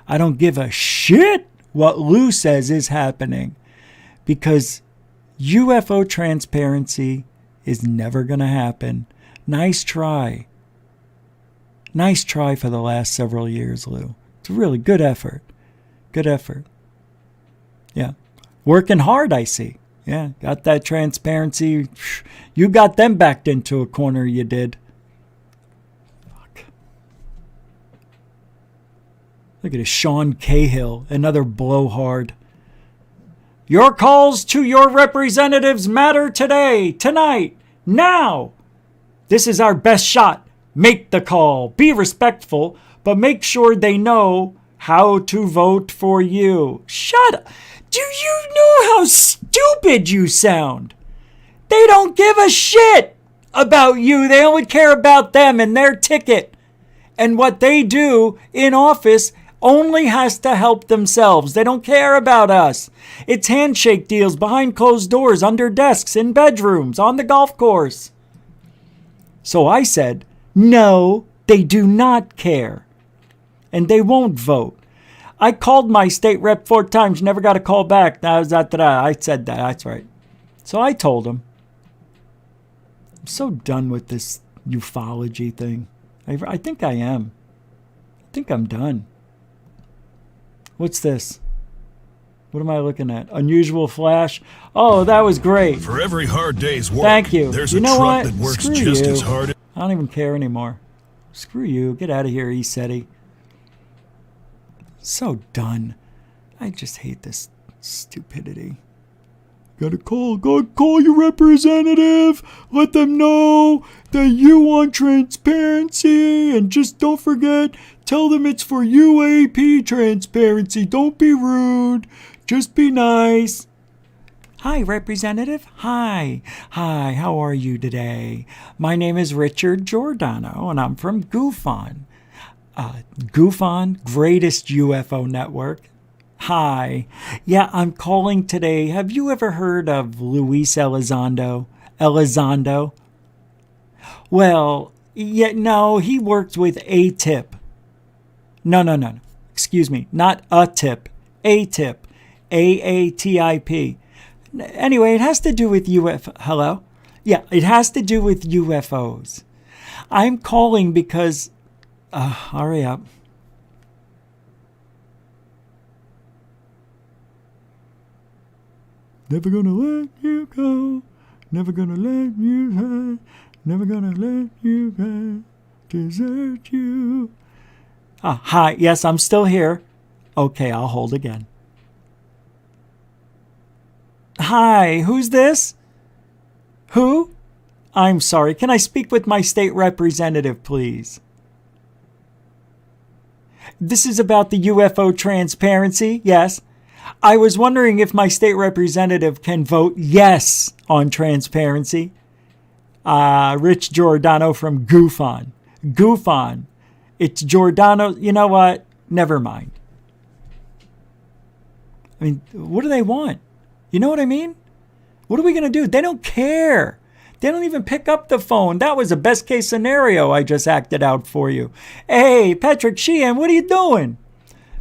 I don't give a shit what Lou says is happening. Because UFO transparency is never going to happen. Nice try. Nice try for the last several years, Lou. It's a really good effort. Good effort. Yeah. Working hard, I see. Yeah, got that transparency. You got them backed into a corner, you did. Fuck. Look at this, Sean Cahill, another blowhard. Your calls to your representatives matter today, tonight, now. This is our best shot. Make the call. Be respectful, but make sure they know how to vote for you. Shut up. Do you know how stupid you sound? They don't give a shit about you. They only care about them and their ticket. And what they do in office only has to help themselves. They don't care about us. It's handshake deals behind closed doors, under desks, in bedrooms, on the golf course. So I said, no, they do not care. And they won't vote. I called my state rep 4 times, never got a call back. I said that, that's right. So I told him. I'm so done with this ufology thing. I think I am. I think I'm done. What's this? What am I looking at? Unusual flash? Oh, that was great. For every hard day's work, thank you. There's you a know truck what? that works Screw just you. as hard. I don't even care anymore. Screw you. Get out of here, ECETI. So done. I just hate this stupidity. Gotta call your representative. Let them know that you want transparency. And just don't forget, tell them it's for UAP transparency. Don't be rude. Just be nice. Hi, Representative. Hi. Hi, how are you today? My name is Richard Giordano, and I'm from GUFON. GUFON, greatest UFO network. Hi. Yeah, I'm calling today. Have you ever heard of Luis Elizondo? Elizondo? Well, yeah, no, he worked with ATIP. No. Excuse me, not a tip. ATIP. AATIP. Anyway, it has to do with Hello? Yeah, it has to do with UFOs. I'm calling because... hurry up. Never gonna let you go. Never gonna let you hide. Never gonna let you go. Desert you. Hi. Yes, I'm still here. Okay, I'll hold again. Hi, who's this? Who? I'm sorry. Can I speak with my state representative, please? This is about the UFO transparency, yes. I was wondering if my state representative can vote yes on transparency. Rich Giordano from GUFON. GUFON. It's Giordano. You know what? Never mind. I mean, what do they want? You know what I mean? What are we going to do? They don't care. They don't even pick up the phone. That was a best case scenario I just acted out for you. Hey, Patrick Sheehan, what are you doing?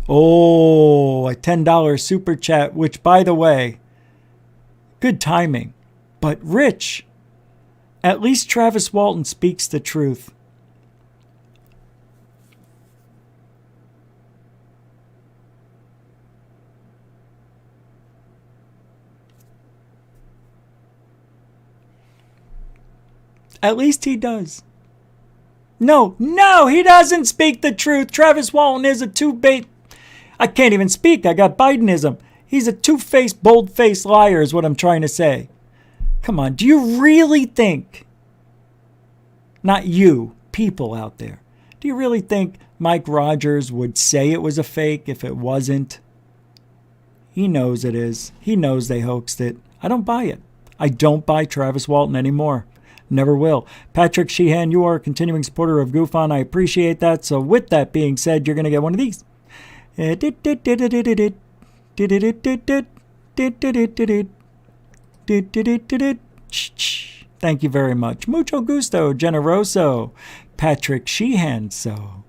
Oh, a $10 super chat, which, by the way, good timing. But Rich, at least Travis Walton speaks the truth. At least he does. No, he doesn't speak the truth. Travis Walton is a two-bait. I can't even speak. I got Bidenism. He's a two-faced, bold-faced liar is what I'm trying to say. Come on, do you really think, not you, people out there, do you really think Mike Rogers would say it was a fake if it wasn't? He knows it is. He knows they hoaxed it. I don't buy it. I don't buy Travis Walton anymore. Never will. Patrick Sheehan, you are a continuing supporter of GoofOn. I appreciate that. So with that being said, you're going to get one of these. Thank you very much. Mucho gusto, generoso. Patrick Sheehan, so.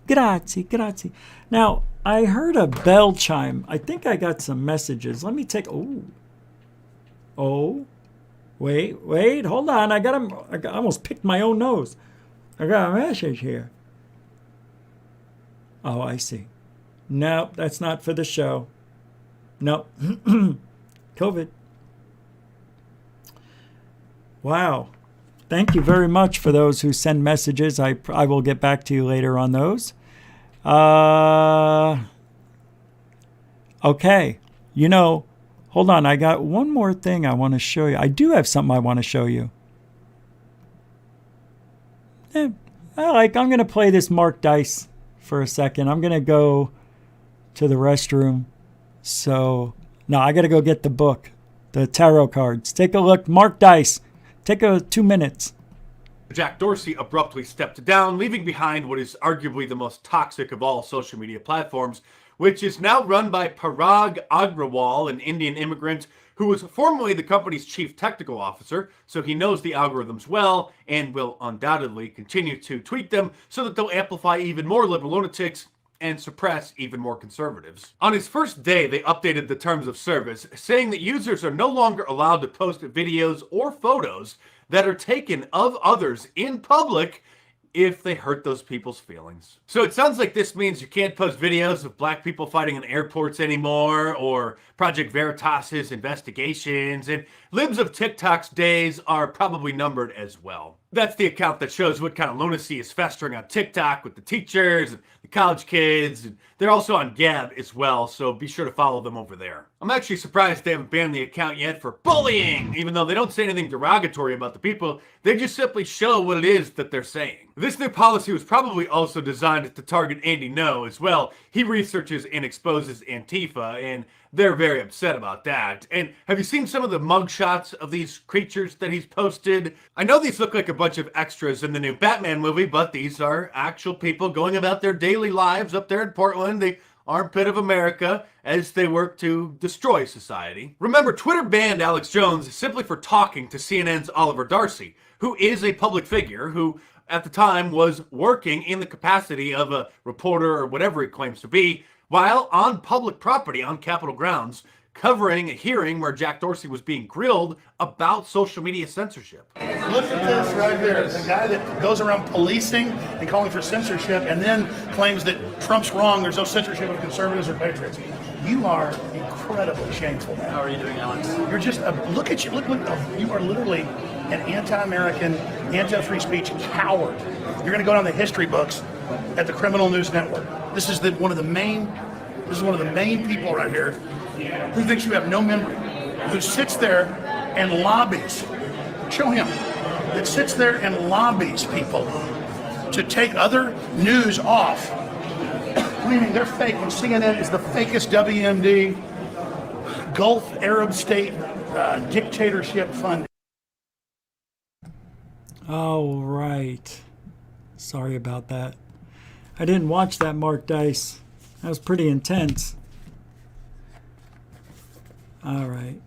Grazie, grazie. Now, I heard a bell chime. I think I got some messages. Let me take... Oh. Wait, hold on. I almost picked my own nose. I got a message here. Oh, I see. No, that's not for the show. No. COVID. Wow. Thank you very much for those who send messages. I will get back to you later on those. Okay. Hold on. I got one more thing I want to show you. I do have something I want to show you. I'm going to play this Mark Dice for a second. I'm going to go to the restroom. So, no, I got to go get the book, the tarot cards. Take a look. Mark Dice. Take 2 minutes. Jack Dorsey abruptly stepped down, leaving behind what is arguably the most toxic of all social media platforms, which is now run by Parag Agrawal, an Indian immigrant who was formerly the company's chief technical officer, so he knows the algorithms well and will undoubtedly continue to tweak them so that they'll amplify even more liberal lunatics and suppress even more conservatives. On his first day, they updated the terms of service, saying that users are no longer allowed to post videos or photos that are taken of others in public if they hurt those people's feelings. So it sounds like this means you can't post videos of black people fighting in airports anymore, or Project Veritas's investigations, and libs of TikTok's days are probably numbered as well. That's the account that shows what kind of lunacy is festering on TikTok with the teachers and the college kids. And they're also on Gab as well, so be sure to follow them over there. I'm actually surprised they haven't banned the account yet for bullying, even though they don't say anything derogatory about the people. They just simply show what it is that they're saying. This new policy was probably also designed to target Andy Ngo as well. He researches and exposes Antifa, and they're very upset about that. And have you seen some of the mugshots of these creatures that he's posted? I know these look like a bunch of extras in the new Batman movie, but these are actual people going about their daily lives up there in Portland, the armpit of America, as they work to destroy society. Remember, Twitter banned Alex Jones simply for talking to CNN's Oliver Darcy, who is a public figure who at the time was working in the capacity of a reporter or whatever he claims to be, while on public property on Capitol grounds, covering a hearing where Jack Dorsey was being grilled about social media censorship. Look at this right here. The guy that goes around policing and calling for censorship and then claims that Trump's wrong, there's no censorship of conservatives or patriots. You are incredibly shameful, man. How are you doing, Alex? You're just, look at you, look, you are literally an anti-American, anti-free speech coward. You're going to go down the history books at the Criminal News Network. This is one of the main people right here who thinks you have no memory, who sits there and lobbies. Show him. That sits there and lobbies people to take other news off, claiming they're fake, when CNN is the fakest WMD, Gulf Arab state dictatorship fund. Oh, right. Sorry about that. I didn't watch that Mark Dice. That was pretty intense. All right.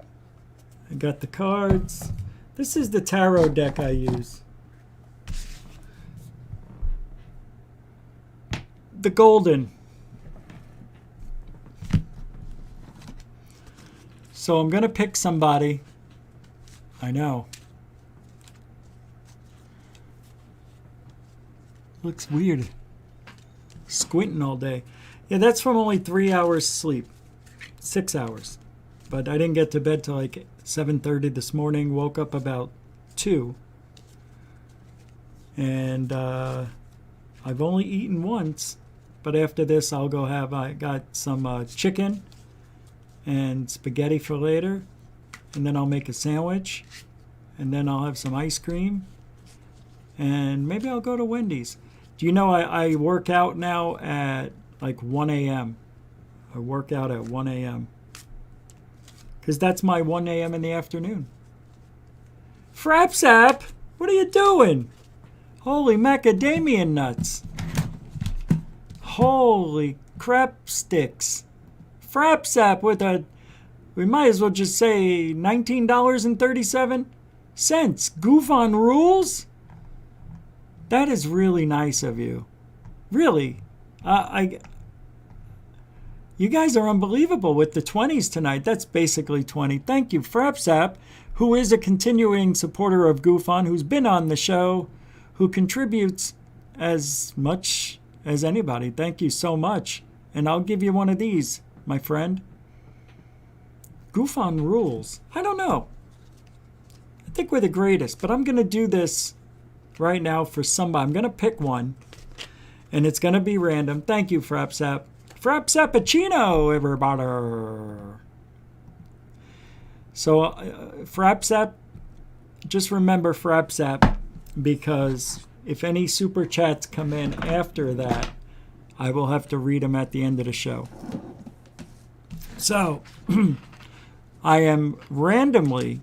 I got the cards. This is the tarot deck I use. The golden. So I'm going to pick somebody. I know. Looks weird. Squinting all day. Yeah, that's from only 3 hours sleep. 6 hours. But I didn't get to bed till like 7:30 this morning. Woke up about 2. And I've only eaten once, but after this I'll go have, I got some chicken and spaghetti for later, and then I'll make a sandwich, and then I'll have some ice cream, and maybe I'll go to Wendy's. Do you know I work out now at like 1 a.m. I work out at 1 a.m. because that's my 1 a.m. in the afternoon. Frapsap, what are you doing? Holy macadamia nuts. Holy crap sticks. Frapsap with a, we might as well just say $19.37. Goof on rules? That is really nice of you. Really. You guys are unbelievable with the 20s tonight. That's basically 20. Thank you, Frapsap, who is a continuing supporter of Goof On, who's been on the show, who contributes as much as anybody. Thank you so much. And I'll give you one of these, my friend. Goof On rules. I don't know. I think we're the greatest, but I'm going to do this right now for somebody. I'm going to pick one, and it's going to be random. Thank you, Frapsap. Frapsappuccino, everybody. So, Frapsap, just remember Frapsap, because if any super chats come in after that, I will have to read them at the end of the show. So, I am randomly,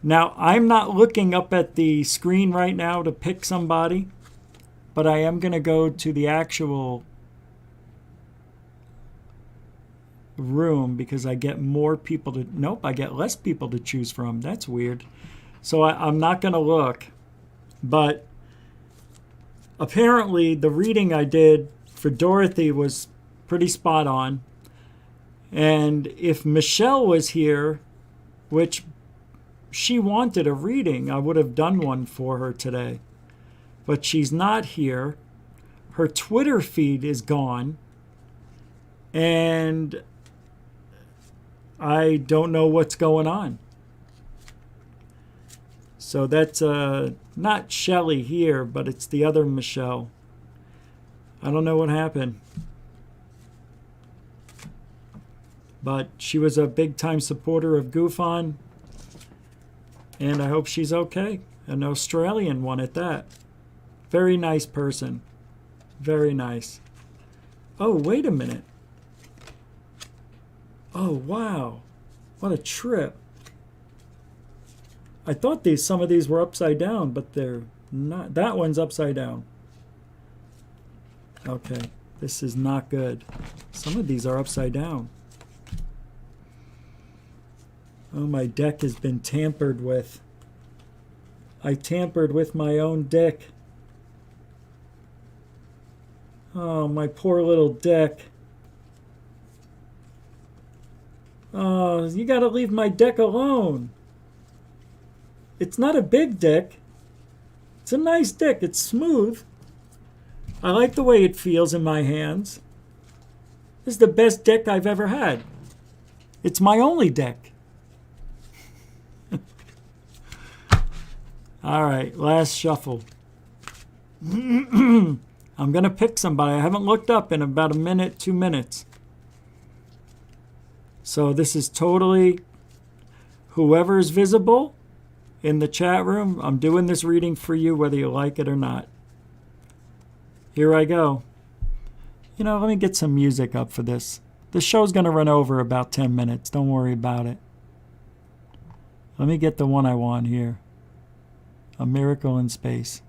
now I'm not looking up at the screen right now to pick somebody, but I am going to go to the actual room because I get more people to, nope, I get less people to choose from. That's weird. So I'm not going to look, but apparently the reading I did for Dorothy was pretty spot on. And if Michelle was here, which she wanted a reading, I would have done one for her today. But she's not here. Her Twitter feed is gone. And I don't know what's going on. So that's not Shelly here, but it's the other Michelle. I don't know what happened. But she was a big-time supporter of Goof On, and I hope she's okay. An Australian one at that. Very nice person. Very nice. Oh, wait a minute. Oh, wow. What a trip. I thought some of these were upside down, but they're not. That one's upside down. Okay, this is not good. Some of these are upside down. Oh, my deck has been tampered with. I tampered with my own deck. Oh, my poor little deck. Oh, you gotta leave my deck alone. It's not a big deck. It's a nice deck. It's smooth. I like the way it feels in my hands. This is the best deck I've ever had. It's my only deck. All right, last shuffle. I'm going to pick somebody. I haven't looked up in about a minute, 2 minutes. So this is totally whoever's visible in the chat room. I'm doing this reading for you whether you like it or not. Here I go. You know, let me get some music up for this. The show's going to run over about 10 minutes. Don't worry about it. Let me get the one I want here. A Miracle in Space.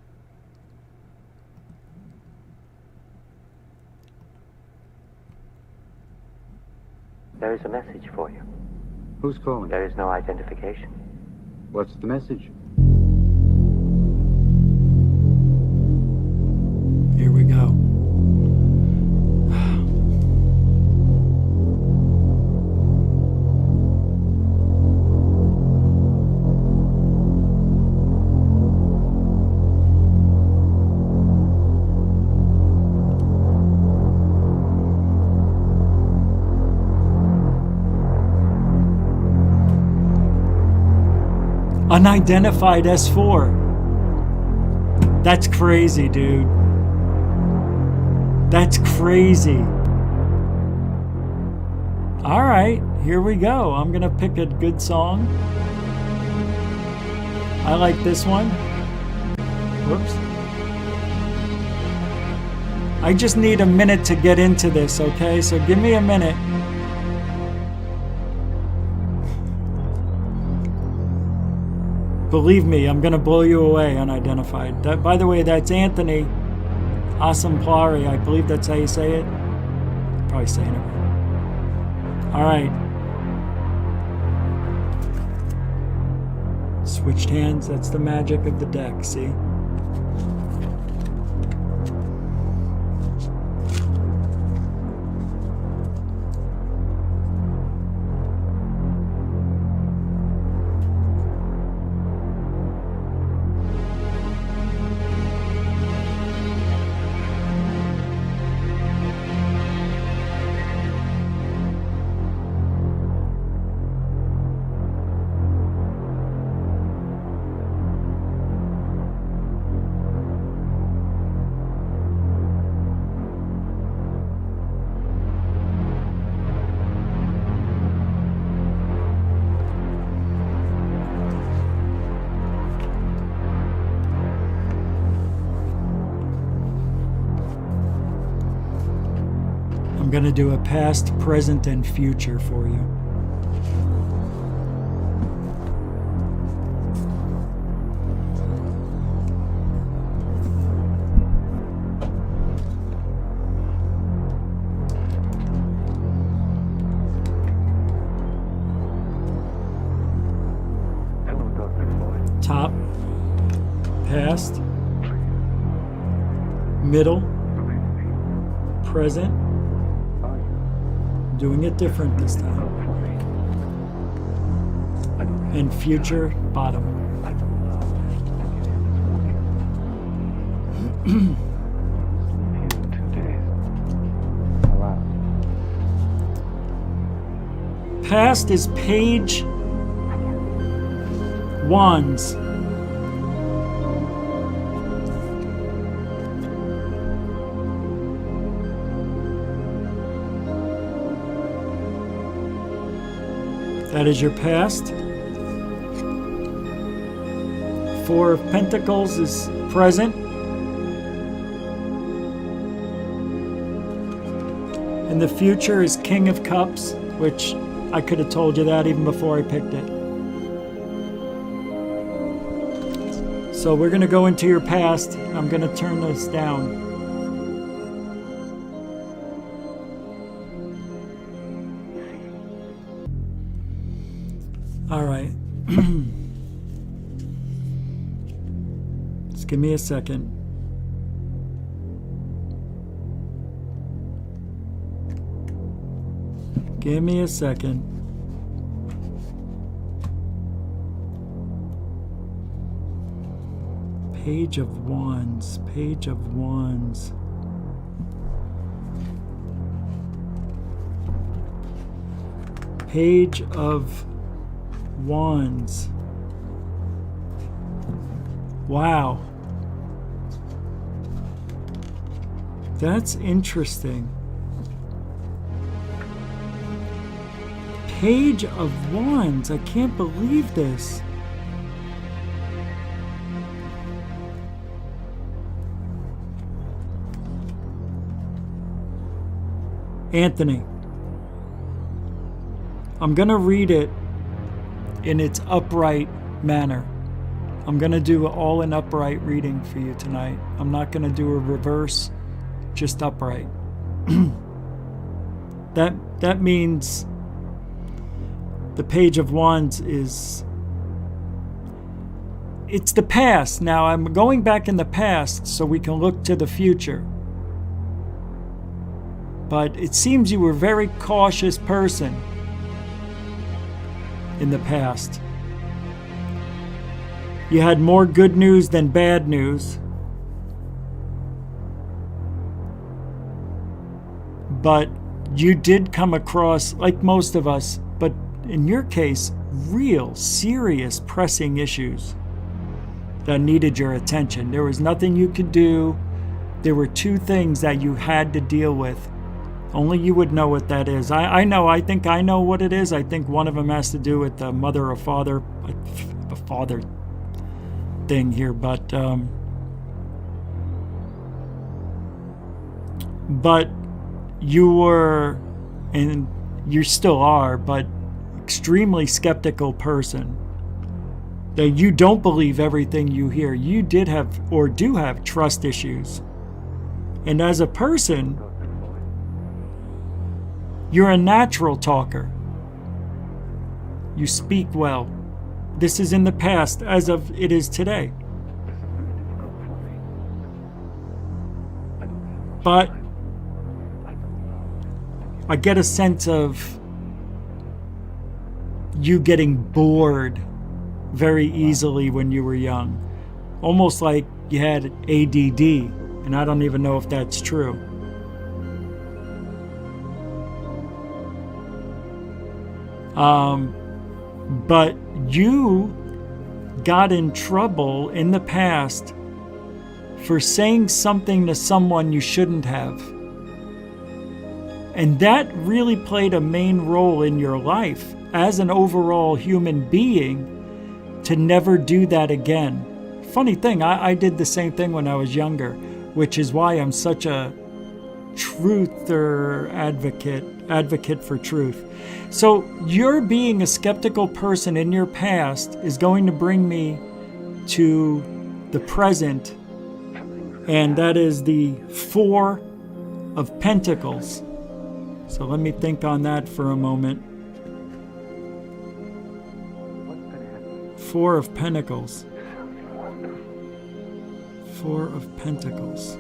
There is a message for you. Who's calling? There is no identification. What's the message? Here we go. Unidentified S4. That's crazy, dude. That's crazy. All right, here we go. I'm gonna pick a good song. I like this one. Whoops. I just need a minute to get into this, okay? So give me a minute. Believe me, I'm gonna blow you away, Unidentified. That, by the way, that's Anthony Asamplari. I believe that's how you say it. Probably saying it wrong. All right. Switched hands. That's the magic of the deck. See. I'm going to do a past, present, and future for you. Top, past, middle, present. Doing it different this time. And future, bottom. Past is page wands. That is your past. Four of Pentacles is present. And the future is King of Cups, which I could have told you that even before I picked it. So we're going to go into your past. I'm going to turn this down. All right. Just give me a second. Give me a second. Page of Wands. Page of Wands. Page of Wands. Wow. That's interesting. Page of Wands. I can't believe this. Anthony, I'm going to read it in its upright manner. I'm going to do all an upright reading for you tonight. I'm not going to do a reverse, just upright. That means the Page of Wands is, it's the past. Now I'm going back in the past so we can look to the future. But it seems you were a very cautious person in the past. You had more good news than bad news. But you did come across, like most of us, but in your case, real, serious, pressing issues that needed your attention. There was nothing you could do. There were two things that you had to deal with. Only you would know what that is. I know. I think I know what it is. I think one of them has to do with the mother or father, a father thing here. But you were, and you still are, but extremely skeptical person. That you don't believe everything you hear. You did have, or do have, trust issues. And as a person, you're a natural talker. You speak well. This is in the past as of it is today. But I get a sense of you getting bored very easily when you were young. Almost like you had ADD, and I don't even know if that's true. But you got in trouble in the past for saying something to someone you shouldn't have. And that really played a main role in your life as an overall human being to never do that again. Funny thing, I did the same thing when I was younger, which is why I'm such a truther advocate for truth. So your being a skeptical person in your past is going to bring me to the present, and that is the Four of Pentacles. So let me think on that for a moment. Four of Pentacles. Four of Pentacles.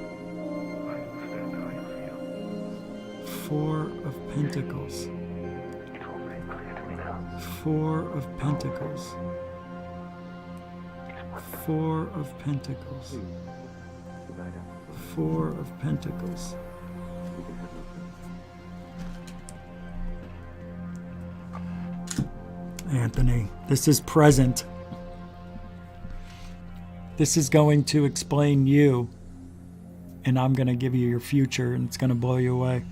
Four of Pentacles. Four of Pentacles. Four of Pentacles. Four of Pentacles. Anthony, this is present. This is going to explain you, and I'm going to give you your future, and it's going to blow you away.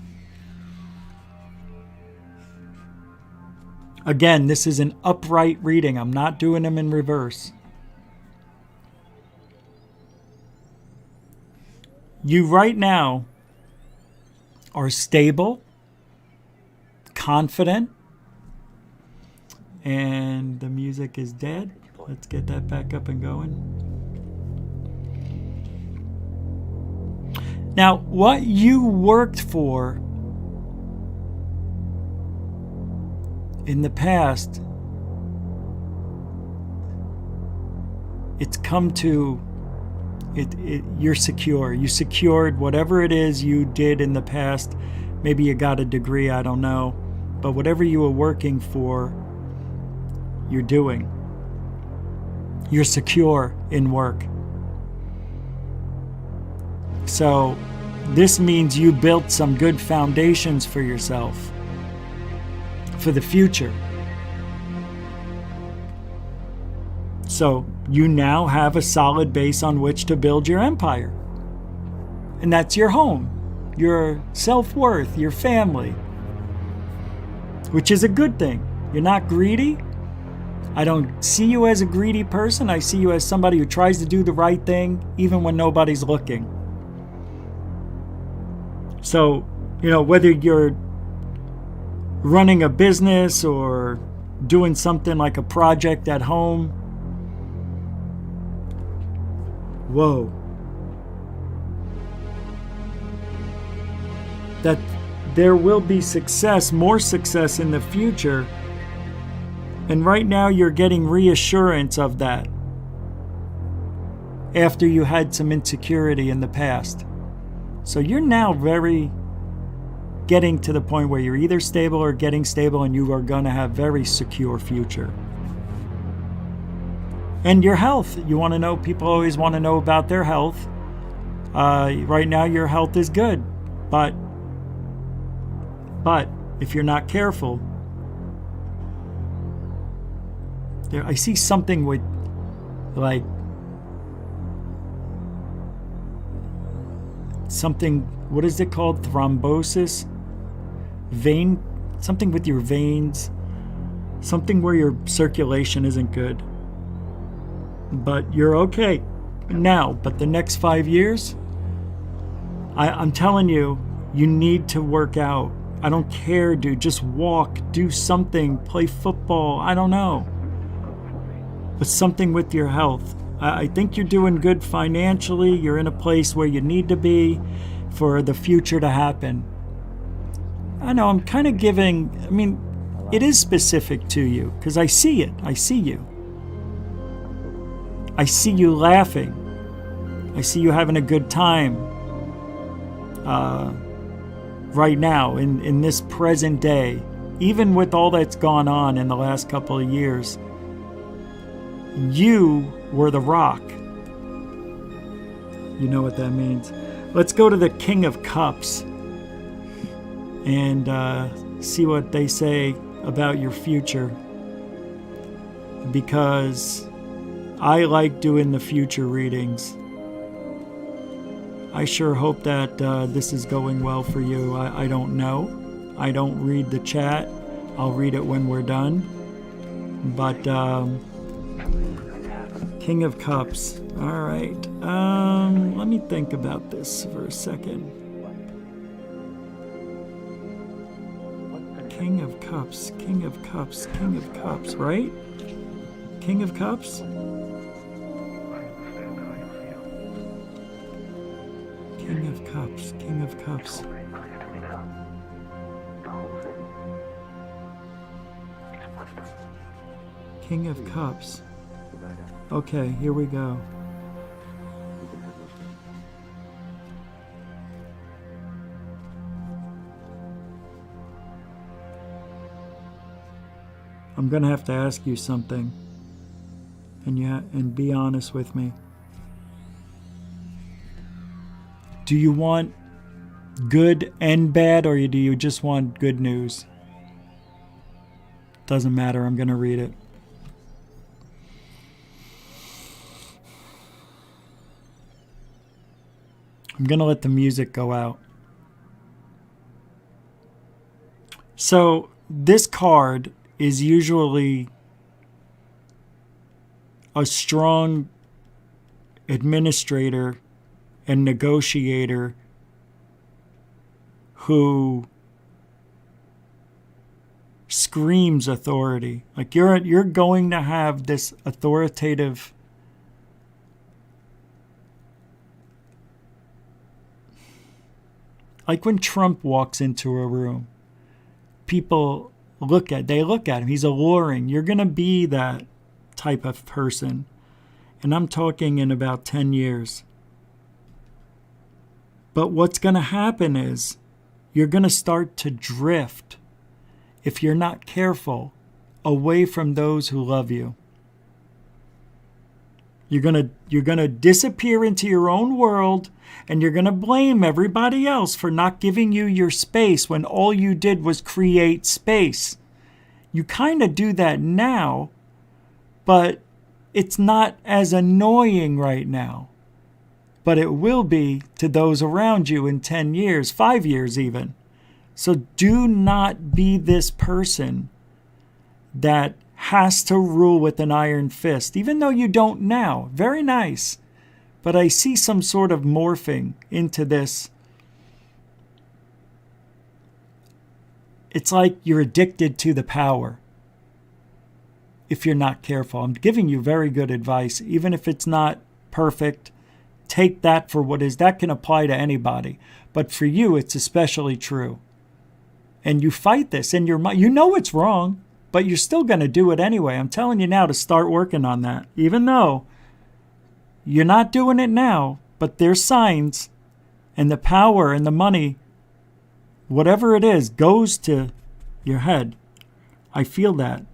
Again, this is an upright reading. I'm not doing them in reverse. You right now are stable, confident, and the music is dead. Let's get that back up and going. Now, what you worked for in the past, it's come to you're secure. You secured whatever it is you did in the past. Maybe you got a degree, I don't know. But whatever you were working for, you're doing. You're secure in work. So this means you built some good foundations for yourself for the future. So you now have a solid base on which to build your empire. And that's your home, your self-worth, your family, which is a good thing. You're not greedy. I don't see you as a greedy person. I see you as somebody who tries to do the right thing even when nobody's looking. So, whether you're running a business or doing something like a project at home, whoa. That there will be success, more success in the future. And right now you're getting reassurance of that after you had some insecurity in the past. So you're now getting to the point where you're either stable or getting stable, and you are going to have very secure future. And your health, you want to know, people always want to know about their health. Right now your health is good, but if you're not careful, I see something with like something, what is it called? Thrombosis? Vein, something with your veins, something where your circulation isn't good. But you're okay now. But the next 5 years, I'm telling you, you need to work out. I don't care, dude. Just walk, do something, play football. I don't know. But something with your health. I think you're doing good financially. You're in a place where you need to be for the future to happen. I know I'm kind of giving, I mean, it is specific to you because I see it. I see you. I see you laughing. I see you having a good time right now in this present day. Even with all that's gone on in the last couple of years, you were the rock. You know what that means. Let's go to the King of Cups and see what they say about your future, because I like doing the future readings. I sure hope that this is going well for you. I don't know. I don't read the chat. I'll read it when we're done. But King of Cups. All right. Let me think about this for a second. King of Cups, King of Cups, King of Cups, right? King of Cups? King of Cups, King of Cups. King of Cups. Okay, here we go. I'm gonna have to ask you something, and be honest with me. Do you want good and bad, or do you just want good news? Doesn't matter, I'm gonna read it. I'm gonna let the music go out. So this card is usually a strong administrator and negotiator who screams authority. Like you're going to have this authoritative like when Trump walks into a room, people look at him. He's alluring. You're going to be that type of person. And I'm talking in about 10 years. But what's going to happen is you're going to start to drift, if you're not careful, away from those who love you. You're going to disappear into your own world, and you're going to blame everybody else for not giving you your space when all you did was create space. You kind of do that now, but it's not as annoying right now. But it will be to those around you in 10 years, 5 years even. So do not be this person that has to rule with an iron fist, even though you don't now. Very nice. But I see some sort of morphing into this. It's like you're addicted to the power if you're not careful. I'm giving you very good advice, even if it's not perfect. Take that for what is. That can apply to anybody. But for you, it's especially true. And you fight this in your mind. You know it's wrong, but you're still going to do it anyway. I'm telling you now to start working on that. Even though you're not doing it now, but there's signs, and the power and the money, whatever it is, goes to your head. I feel that.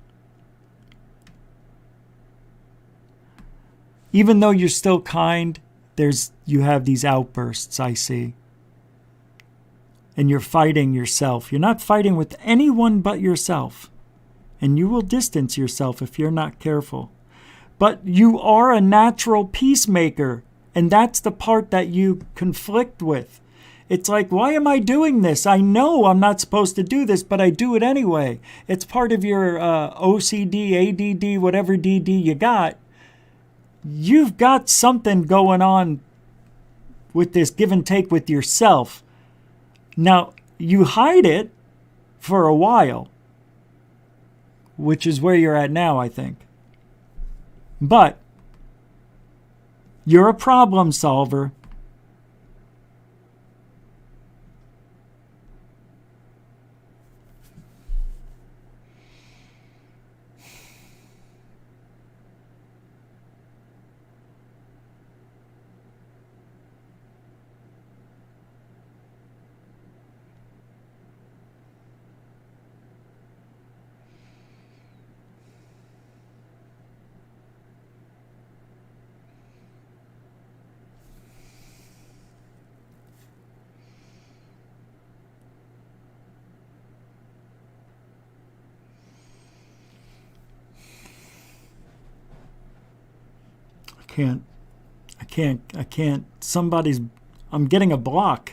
Even though you're still kind, you have these outbursts, I see. And you're fighting yourself. You're not fighting with anyone but yourself. And you will distance yourself if you're not careful. But you are a natural peacemaker. And that's the part that you conflict with. It's like, why am I doing this? I know I'm not supposed to do this, but I do it anyway. It's part of your OCD, ADD, whatever DD you got. You've got something going on with this give and take with yourself. Now, you hide it for a while, which is where you're at now, I think. But you're a problem solver. I can't. I'm getting a block.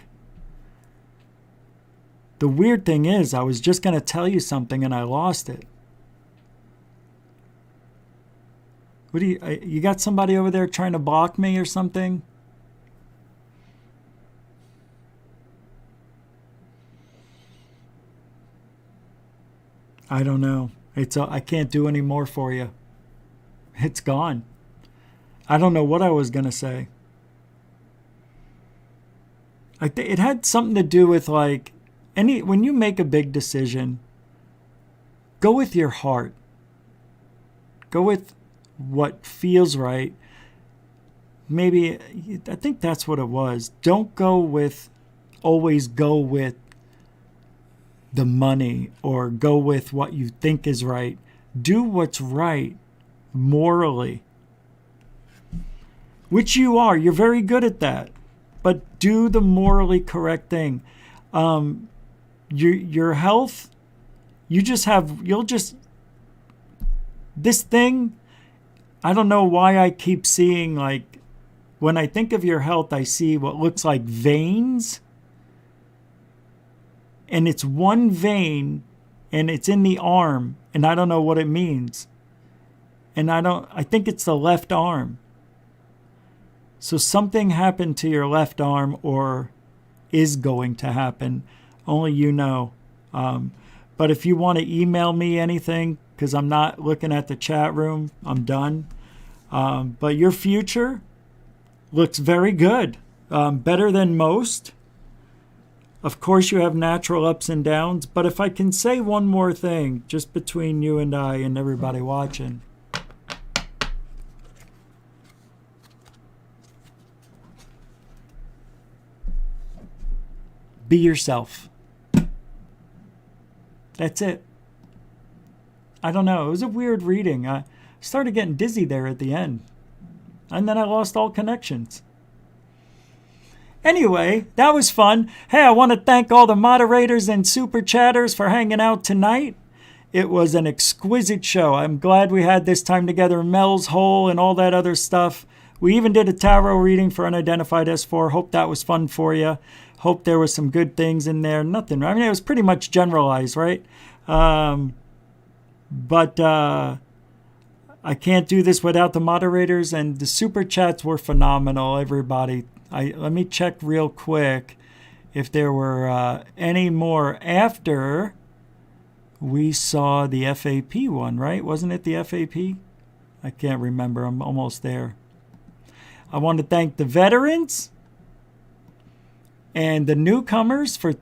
The weird thing is, I was just going to tell you something and I lost it. What do you got somebody over there trying to block me or something? I don't know. I can't do any more for you. It's gone. I don't know what I was going to say. It had something to do with like when you make a big decision, go with your heart. Go with what feels right. Maybe, I think that's what it was. Don't always go with the money or go with what you think is right. Do what's right morally. Which you are. You're very good at that. But do the morally correct thing. Your health, this thing, I don't know why I keep seeing, like, when I think of your health, I see what looks like veins. And it's one vein, and it's in the arm, and I don't know what it means. And I think it's the left arm. So something happened to your left arm or is going to happen. Only you know. But if you want to email me anything, because I'm not looking at the chat room, I'm done. But your future looks very good. Better than most. Of course, you have natural ups and downs. But if I can say one more thing, just between you and I and everybody watching. Be yourself. That's it. I don't know. It was a weird reading. I started getting dizzy there at the end. And then I lost all connections. Anyway, that was fun. Hey, I want to thank all the moderators and super chatters for hanging out tonight. It was an exquisite show. I'm glad we had this time together. Mel's Hole and all that other stuff. We even did a tarot reading for Unidentified S4. Hope that was fun for you. Hope there was some good things in there. Nothing. I mean, it was pretty much generalized, right? But I can't do this without the moderators, and the super chats were phenomenal, everybody. Let me check real quick if there were any more after we saw the FAP one, right? Wasn't it the FAP? I can't remember. I'm almost there. I want to thank the veterans and the newcomers for,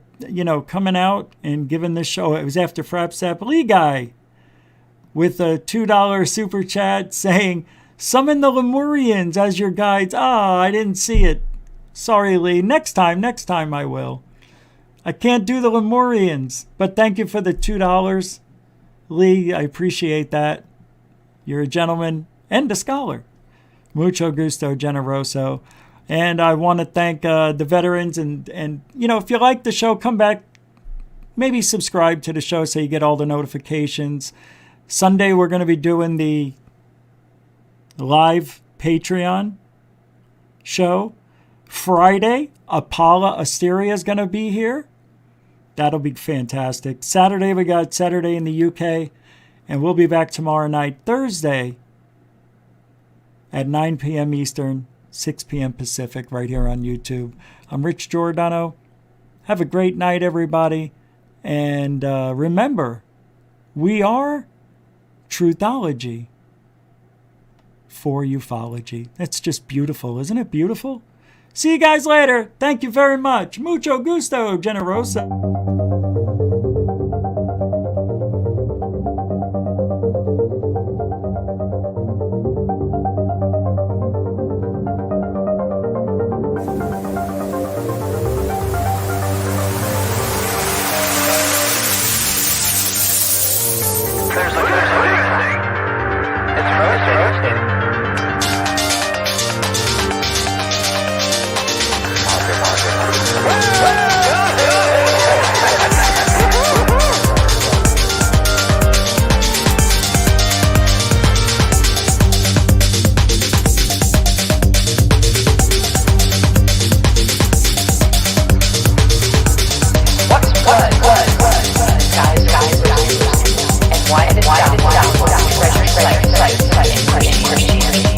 coming out and giving this show. It was after Frap Sap Lee Guy with a $2 super chat saying, summon the Lemurians as your guides. I didn't see it. Sorry, Lee. Next time I will. I can't do the Lemurians, but thank you for the $2. Lee, I appreciate that. You're a gentleman and a scholar. Mucho gusto, generoso. And I want to thank the veterans. And if you like the show, come back. Maybe subscribe to the show so you get all the notifications. Sunday, we're going to be doing the live Patreon show Friday, Apala Asteria is going to be here. That'll be fantastic. Saturday, we got Saturday in the UK. And we'll be back tomorrow night, Thursday, at 9 p.m. Eastern, 6 p.m. Pacific, right here on YouTube. I'm Rich Giordano. Have a great night, everybody. And remember, we are Truthology for ufology. That's just beautiful. Isn't it beautiful? See you guys later. Thank you very much. Mucho gusto, generosa. Why did it download treasure sites in Christianity?